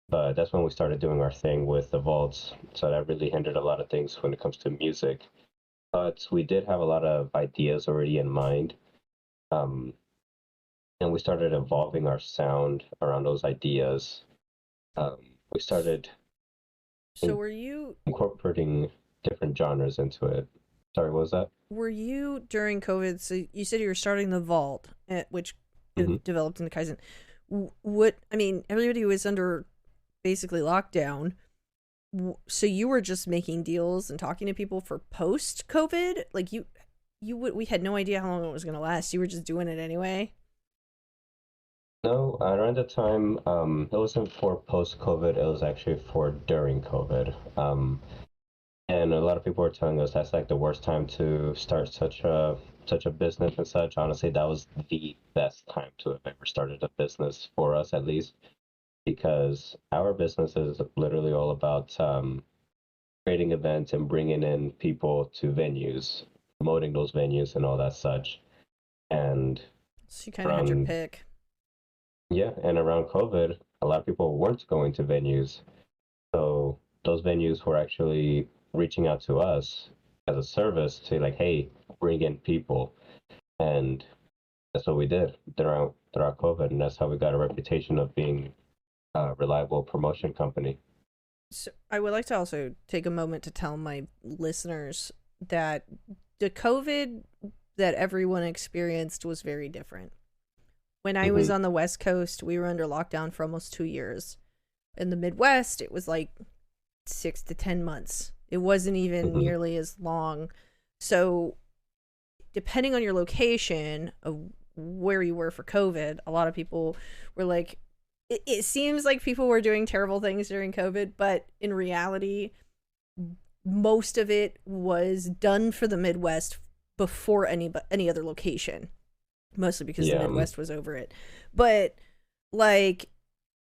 Speaker 2: but that's when we started doing our thing with the vaults. So that really hindered a lot of things when it comes to music. But we did have a lot of ideas already in mind. Um, and we started evolving our sound around those ideas. We started
Speaker 1: So
Speaker 2: incorporating different genres into it. Sorry, what was that?
Speaker 1: were you during COVID? So you said you were starting the vault, which
Speaker 2: Hmm.
Speaker 1: developed into Kaizen. What I mean, everybody was under basically lockdown. So you were just making deals and talking to people for post COVID. Like we had no idea how long it was going to last. You were just doing it anyway.
Speaker 2: No, around the time, it wasn't for post-COVID, it was actually for during COVID. And a lot of people were telling us that's like the worst time to start such a business and such. Honestly, that was the best time to have ever started a business for us, at least, because our business is literally all about creating events and bringing in people to venues, promoting those venues and all that such. And
Speaker 1: So you kind of had your
Speaker 2: around,
Speaker 1: pick.
Speaker 2: yeah, and around COVID, a lot of people weren't going to venues. So those venues were actually reaching out to us as a service to like, hey, bring in people. And that's what we did throughout COVID. And that's how we got a reputation of being a reliable promotion company.
Speaker 1: So I would like to also take a moment to tell my listeners that the COVID that everyone experienced was very different. When I was
Speaker 2: Hmm.
Speaker 1: on the West Coast, we were under lockdown for almost 2 years. In the Midwest, it was like 6 to 10 months. It wasn't even
Speaker 2: Hmm.
Speaker 1: nearly as long. So, depending on your location of where you were for COVID, a lot of people were like, it seems like people were doing terrible things during COVID, but in reality, most of it was done for the Midwest before any other location, mostly because the
Speaker 2: Yeah.
Speaker 1: Midwest was over it. But like,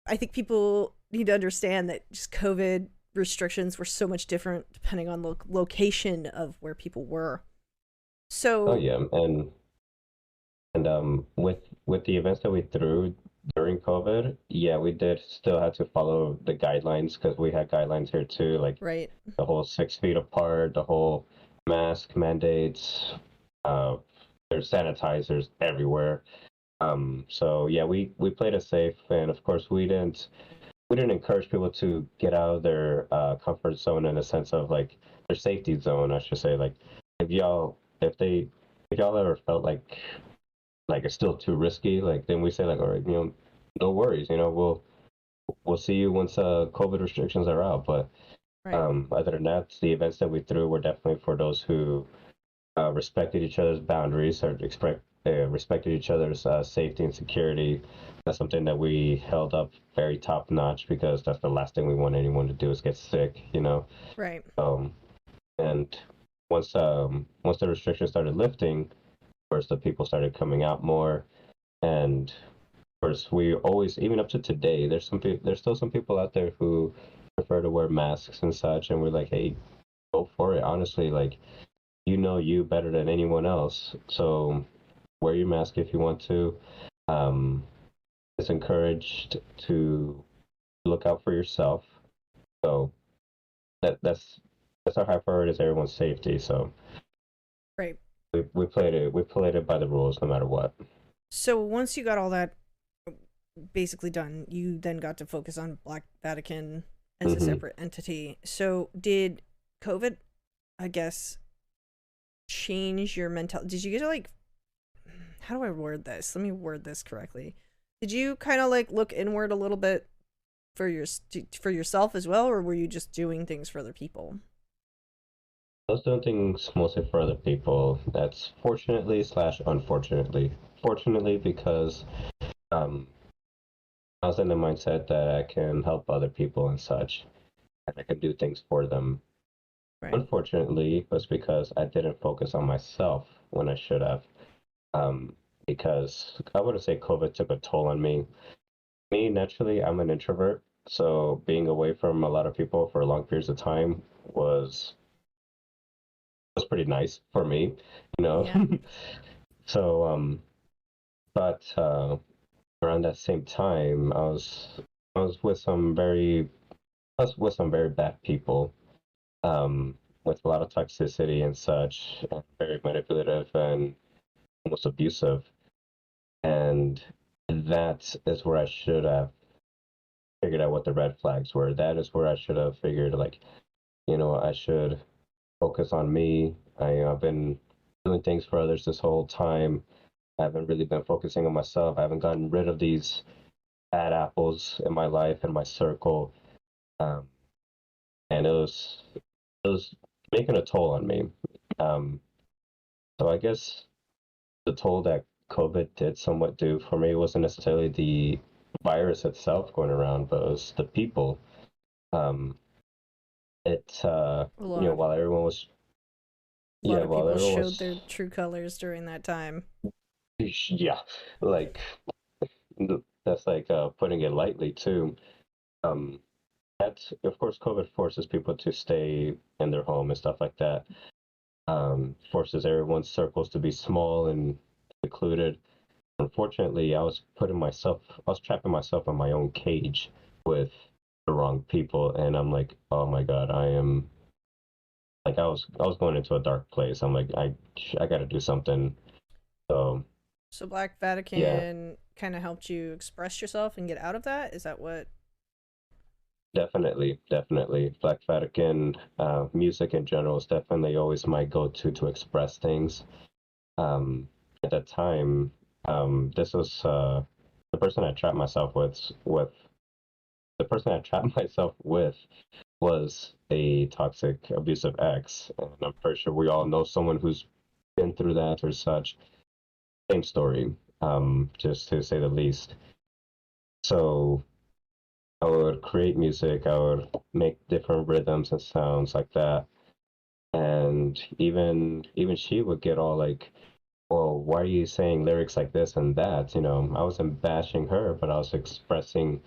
Speaker 1: I think people need to understand that just COVID restrictions were so much different depending on location of where people were.
Speaker 2: Oh
Speaker 1: So,
Speaker 2: yeah, and with the events that we threw during COVID, yeah, we did still have to follow the guidelines because we had guidelines here too, like
Speaker 1: right.
Speaker 2: the whole 6 feet apart, the whole mask mandates. Uh, there's sanitizers everywhere. So yeah, we played it safe, and of course we didn't encourage people to get out of their comfort zone in a sense of like their safety zone, I should say. Like if y'all ever felt like it's still too risky, like then we say like, all right, no worries, we'll see you once COVID restrictions are out. But
Speaker 1: Right.
Speaker 2: other than that, the events that we threw were definitely for those who respected each other's boundaries or respected each other's safety and security. That's something that we held up very top notch because that's the last thing we want anyone to do is get sick.
Speaker 1: Right.
Speaker 2: Um, and once the restrictions started lifting, of course the people started coming out more, and of course we always, even up to today, there's still some people out there who prefer to wear masks and such, and we're like, hey, go for it. Honestly, like you know you better than anyone else. So wear your mask if you want to. Um, it's encouraged to look out for yourself. So that's our high priority is everyone's safety. So
Speaker 1: Right.
Speaker 2: we played it by the rules no matter what.
Speaker 1: So once you got all that basically done, you then got to focus on Black Vatican as a
Speaker 2: Hmm.
Speaker 1: separate entity. So did COVID, I guess, change your mental? Did you get to like? How do I word this? Let me word this correctly. Did you kind of like look inward a little bit for for yourself as well, or were you just doing things for other people?
Speaker 2: I was doing things mostly for other people. That's fortunately slash unfortunately. Fortunately because um, I was in the mindset that I can help other people and such, and I can do things for them.
Speaker 1: Right.
Speaker 2: Unfortunately, was because I didn't focus on myself when I should have. Um, because I wouldn't say COVID took a toll on me. Me, naturally, I'm an introvert, so being away from a lot of people for long periods of time was pretty nice for me, you know.
Speaker 1: Yeah.
Speaker 2: So, but around that same time, I was with some very I was with some very bad people, with a lot of toxicity and such, and very manipulative and almost abusive. And that is where I should have figured out what the red flags were. That is where I should have figured, like, I should focus on me. I've been doing things for others this whole time. I haven't really been focusing on myself. I haven't gotten rid of these bad apples in my life and my circle. Um, and it was making a toll on me. Um, so I guess the toll that COVID did somewhat do for me wasn't necessarily the virus itself going around, but it was the people. Um, it
Speaker 1: A lot.
Speaker 2: while everyone was
Speaker 1: A lot
Speaker 2: yeah,
Speaker 1: of
Speaker 2: while
Speaker 1: people
Speaker 2: everyone
Speaker 1: showed
Speaker 2: was
Speaker 1: their true colors during that time.
Speaker 2: yeah, like that's like putting it lightly too. Um, that of course COVID forces people to stay in their home and stuff like that. Forces everyone's circles to be small and secluded. Unfortunately, I was trapping myself in my own cage with the wrong people, and I'm like, oh my God, I am like I was going into a dark place. I'm like, I got to do something. So
Speaker 1: So Black
Speaker 2: yeah,
Speaker 1: Vatican kind of helped you express yourself and get out of that. Is that what?
Speaker 2: definitely, Black Vatican music in general is definitely always my go-to express things. Um, at that time, this was the person I trapped myself with the person I trapped myself with was a toxic, abusive ex, and I'm pretty sure we all know someone who's been through that or such. Same story, just to say the least. So I would create music, I would make different rhythms and sounds like that, and even she would get all like, well, why are you saying lyrics like this and that? I wasn't bashing her, but I was expressing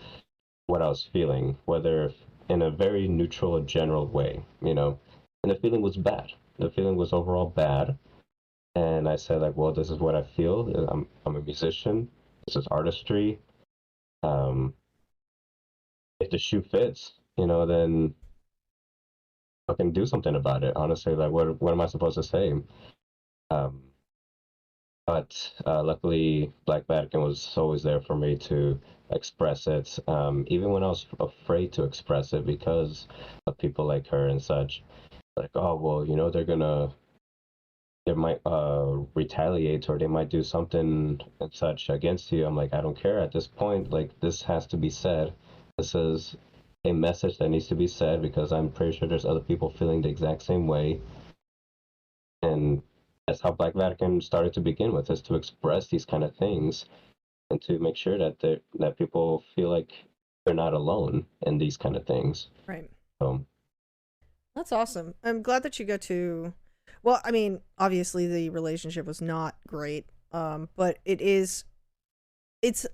Speaker 2: what I was feeling, whether in a very neutral, general way, you know. And the feeling was bad. The feeling was overall bad. And I said like, well, this is what I feel. I'm a musician. This is artistry. Um, if the shoe fits, you know, then I can do something about it. Honestly, like, what am I supposed to say? Um, but luckily, Black Vatican was always there for me to express it, even when I was afraid to express it because of people like her and such. Like, oh well, you know, they might retaliate or they might do something and such against you. I'm like, I don't care at this point. Like, this has to be said. This is a message that needs to be said because I'm pretty sure there's other people feeling the exact same way. And that's how Black Vatican started to begin with, is to express these kind of things and to make sure that that people feel like they're not alone in these kind of things.
Speaker 1: Right.
Speaker 2: So
Speaker 1: That's awesome. I'm glad that you got to. Well, I mean, obviously the relationship was not great, but it's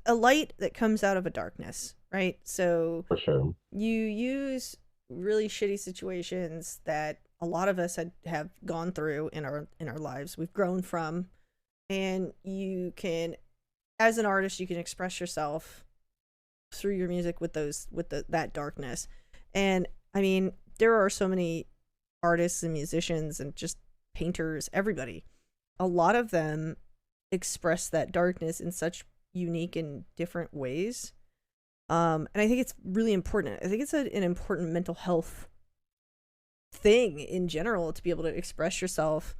Speaker 1: a light that comes out of a darkness, right? So
Speaker 2: for sure.
Speaker 1: you use really shitty situations that a lot of us have gone through in our lives. We've grown from, and you can, as an artist, you can express yourself through your music with that darkness. And I mean, there are so many artists and musicians and just painters, everybody. A lot of them express that darkness in such unique and different ways. And I think it's really important. I think it's an important mental health thing in general to be able to express yourself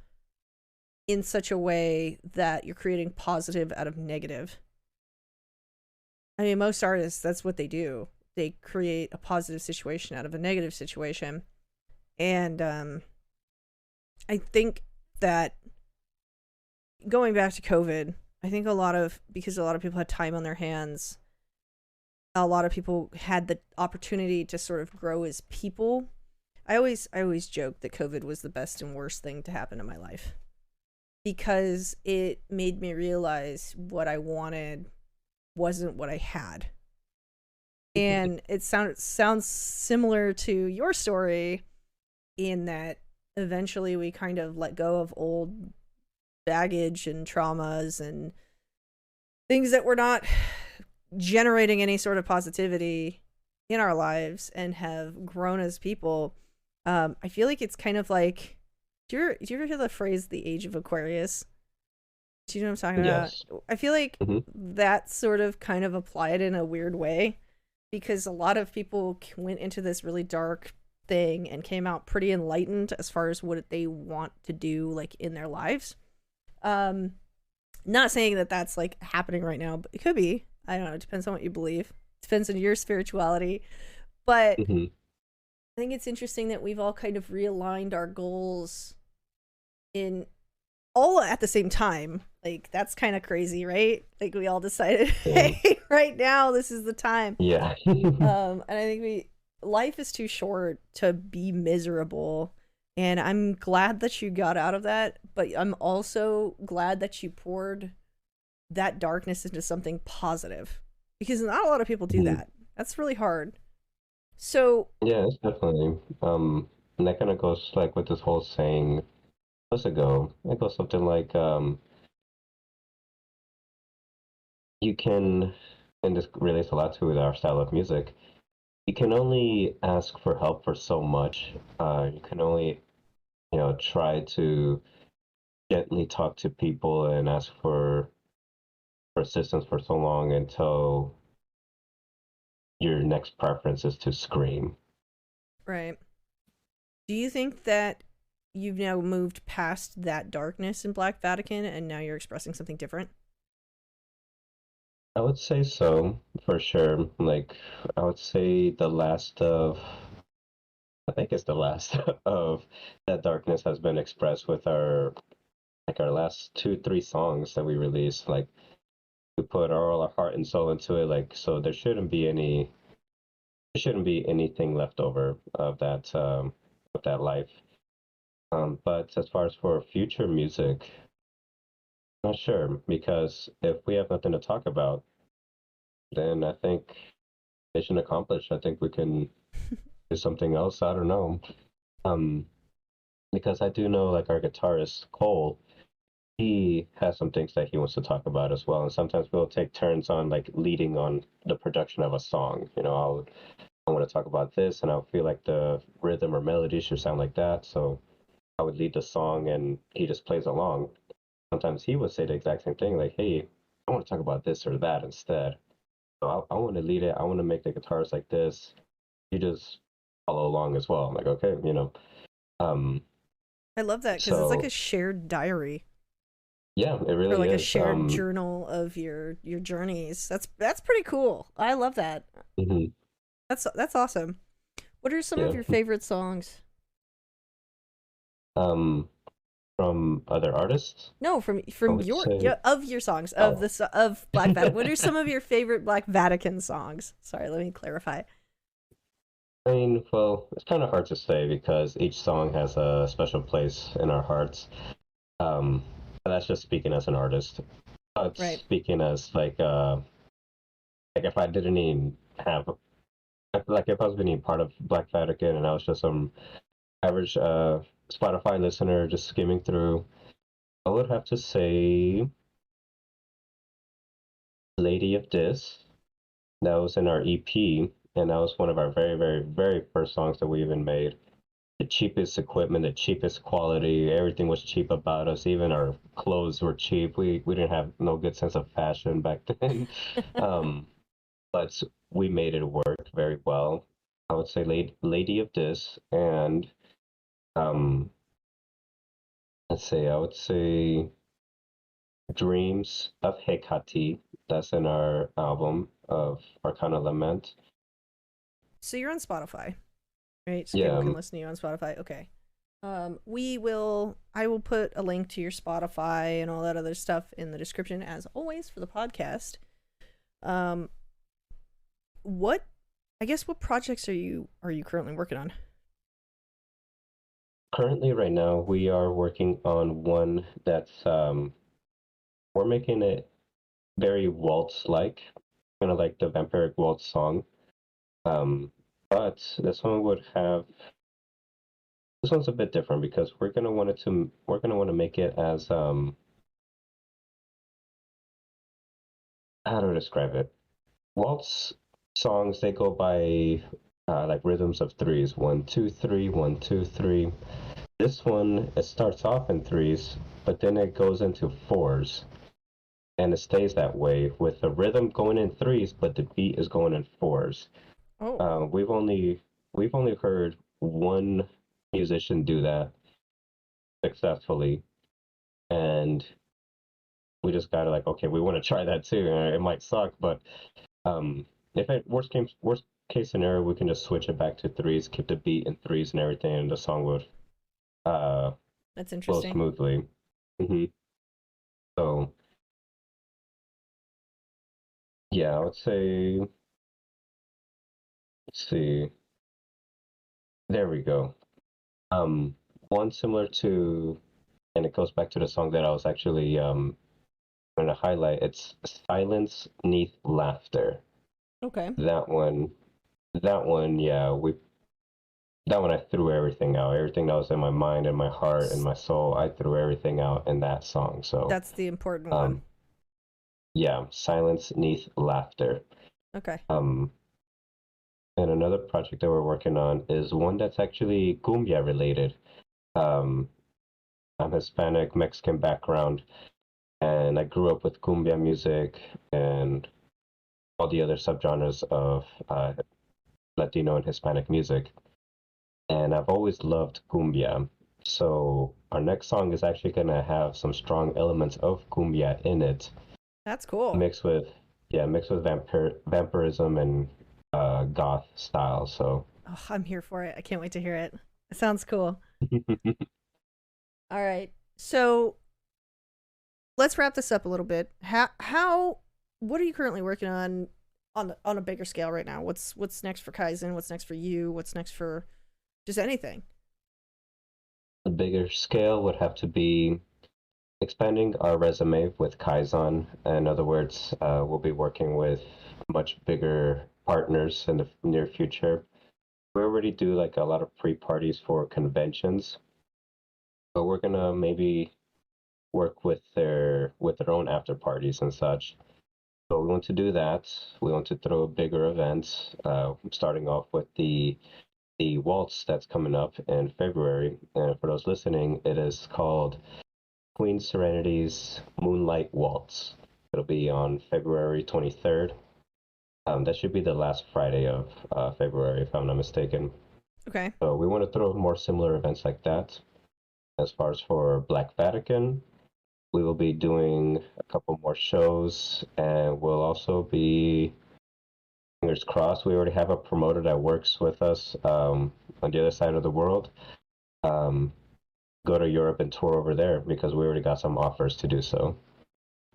Speaker 1: in such a way that you're creating positive out of negative. I mean, most artists, that's what they do. They create a positive situation out of a negative situation. And I think that going back to COVID, I think because a lot of people had time on their hands, a lot of people had the opportunity to sort of grow as people. I always joke that COVID was the best and worst thing to happen in my life because it made me realize what I wanted wasn't what I had. And it sounds similar to your story in that eventually we kind of let go of old baggage and traumas and things that were not generating any sort of positivity in our lives and have grown as people. I feel like it's kind of like, do you ever hear the phrase "the age of Aquarius"? Do you know what I'm talking
Speaker 2: Yes.
Speaker 1: about? I feel like that sort of kind of applied in a weird way because a lot of people went into this really dark thing and came out pretty enlightened as far as what they want to do like in their lives. Not saying that that's like happening right now, but it could be. I don't know. It depends on what you believe. It depends on your spirituality. But I think it's interesting that we've all kind of realigned our goals in all at the same time. Like, that's kind of crazy, right? Like, we all decided, hey, right now, this is the time.
Speaker 2: Yeah.
Speaker 1: And I think life is too short to be miserable. And I'm glad that you got out of that, but I'm also glad that you poured that darkness into something positive because not a lot of people do that. That's really hard. So
Speaker 2: yeah, it's definitely and that kind of goes like with this whole saying. Let's go. It goes something like you can, and this relates a lot to our style of music. You can only ask for help for so much. You can only, you know, try to gently talk to people and ask for assistance for so long until your next preference is to scream.
Speaker 1: right. Do you think that you've now moved past that darkness in Black Vatican and now you're expressing something different?
Speaker 2: I would say so, for sure. Like, I would say I think it's the last of that darkness has been expressed with our last two, three songs that we released. Like, we put all our heart and soul into it. Like, so there shouldn't be anything left over of that life. But as far as for future music, not sure because if we have nothing to talk about, then I think mission accomplished. I think we can do something else. I don't know. Um, because I do know like our guitarist Cole, he has some things that he wants to talk about as well, and sometimes we'll take turns on like leading on the production of a song. I want to talk about this, and I'll feel like the rhythm or melody should sound like that. So I would lead the song, and he just plays along. Sometimes he would say the exact same thing, like, "Hey, I want to talk about this or that instead. So I want to lead it. I want to make the guitars like this. You just follow along as well." I'm like, okay. Um,
Speaker 1: I love that because it's like a
Speaker 2: so
Speaker 1: shared diary
Speaker 2: yeah, it
Speaker 1: or
Speaker 2: really
Speaker 1: like a
Speaker 2: is.
Speaker 1: shared journal of your journeys. That's pretty cool. I love that.
Speaker 2: Mhm,
Speaker 1: That's awesome. What are some of
Speaker 2: yeah.
Speaker 1: your favorite songs?
Speaker 2: Um, from other artists,
Speaker 1: No,
Speaker 2: I
Speaker 1: from
Speaker 2: would
Speaker 1: your
Speaker 2: say,
Speaker 1: of your songs of
Speaker 2: oh.
Speaker 1: this of Black Vatican. What are some of your favorite Black Vatican songs? Sorry, let me clarify.
Speaker 2: I mean, well, it's kind of hard to say because each song has a special place in our hearts. But that's just speaking as an artist.
Speaker 1: Right.
Speaker 2: Speaking as like if I didn't even have like if I was being part of Black Vatican and I was just some average Spotify listener just skimming through, I would have to say Lady of Dis. That was in our EP, and that was one of our very, very, very first songs that we even made. The cheapest equipment, the cheapest quality, everything was cheap about us. Even our clothes were cheap. We didn't have no good sense of fashion back then. um, but we made it work very well. I would say Lady of Dis and um, let's say I would say Dreams of Hecate. That's in our album of Arcana Lament.
Speaker 1: So you're on Spotify, right? So
Speaker 2: Yeah,
Speaker 1: people can listen to you on Spotify. Okay. I will put a link to your Spotify and all that other stuff in the description as always for the podcast. Um, what I guess what projects are you currently working on?
Speaker 2: currently right now we are working on one that's we're making it very waltz-like, kind of like the Vampiric Waltz song. Um, but this one's a bit different because we're gonna want to make it as how to describe it. Waltz songs, they go by like rhythms of threes, 1 2 3, 1 2 3. This one, it starts off in threes, but then it goes into fours, and it stays that way with the rhythm going in threes, but the beat is going in fours.
Speaker 1: Oh,
Speaker 2: We've only heard one musician do that successfully, and we just gotta like, okay, we want to try that too. It might suck, but if it worst case scenario, we can just switch it back to threes, keep the beat in threes and everything, and the song would uh
Speaker 1: that's
Speaker 2: flow
Speaker 1: interesting.
Speaker 2: smoothly. hmm So yeah, I would say, let's see, there we go. Um, One similar to, and it goes back to the song that I was actually going to highlight. It's Silence Neath Laughter.
Speaker 1: Okay.
Speaker 2: That one, that one, yeah, that one I threw everything out. Everything that was in my mind and my heart and my soul, I threw everything out in that song. So,
Speaker 1: That's the important one.
Speaker 2: um, yeah, Silence Neath Laughter.
Speaker 1: Okay.
Speaker 2: Um, and another project that we're working on is one that's actually cumbia related. Um, I'm Hispanic, Mexican background, and I grew up with cumbia music and all the other subgenres of Latino and Hispanic music. And I've always loved cumbia. So our next song is actually gonna have some strong elements of cumbia in it,
Speaker 1: That's cool.
Speaker 2: mixed with vampirism and goth style. So
Speaker 1: Oh, I'm here for it. I can't wait to hear it. It sounds cool. All right. So let's wrap this up a little bit. How what are you currently working on a bigger scale right now? What's next for Kaizen? What's next for you? What's next for just anything?
Speaker 2: the bigger scale would have to be expanding our resume with Kaizen. In other words, we'll be working with much bigger partners in the near future. we already do like a lot of pre-parties for conventions, but we're gonna maybe work with their own after parties and such. So we want to do that. We want to throw a bigger event, starting off with the waltz that's coming up in February. And for those listening, it is called Queen Serenity's Moonlight Waltz. It'll be on February 23rd. That should be the last Friday of February, if I'm not mistaken.
Speaker 1: Okay.
Speaker 2: So we want to throw more similar events like that. As far as for Black Vatican, we will be doing a couple more shows, and we'll also be, fingers crossed, we already have a promoter that works with us on the other side of the world. Go to Europe and tour over there because we already got some offers to do so.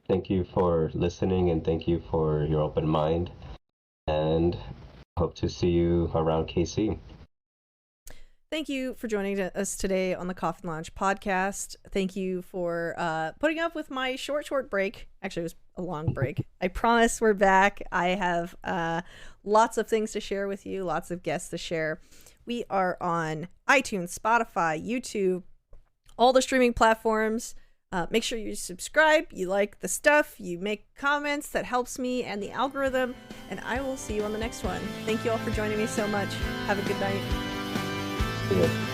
Speaker 2: Thank you for listening, and thank you for your open mind, and hope to see you around KC.
Speaker 1: Thank you for joining us today on the Coffin Lounge podcast. Thank you for putting up with my short break. Actually, it was a long break. I promise we're back. I have lots of things to share with you, lots of guests to share. We are on iTunes, Spotify, YouTube, all the streaming platforms. Make sure you subscribe, you like the stuff, you make comments. That helps me and the algorithm. And I will see you on the next one. Thank you all for joining me so much. Have a good night.
Speaker 2: Yeah.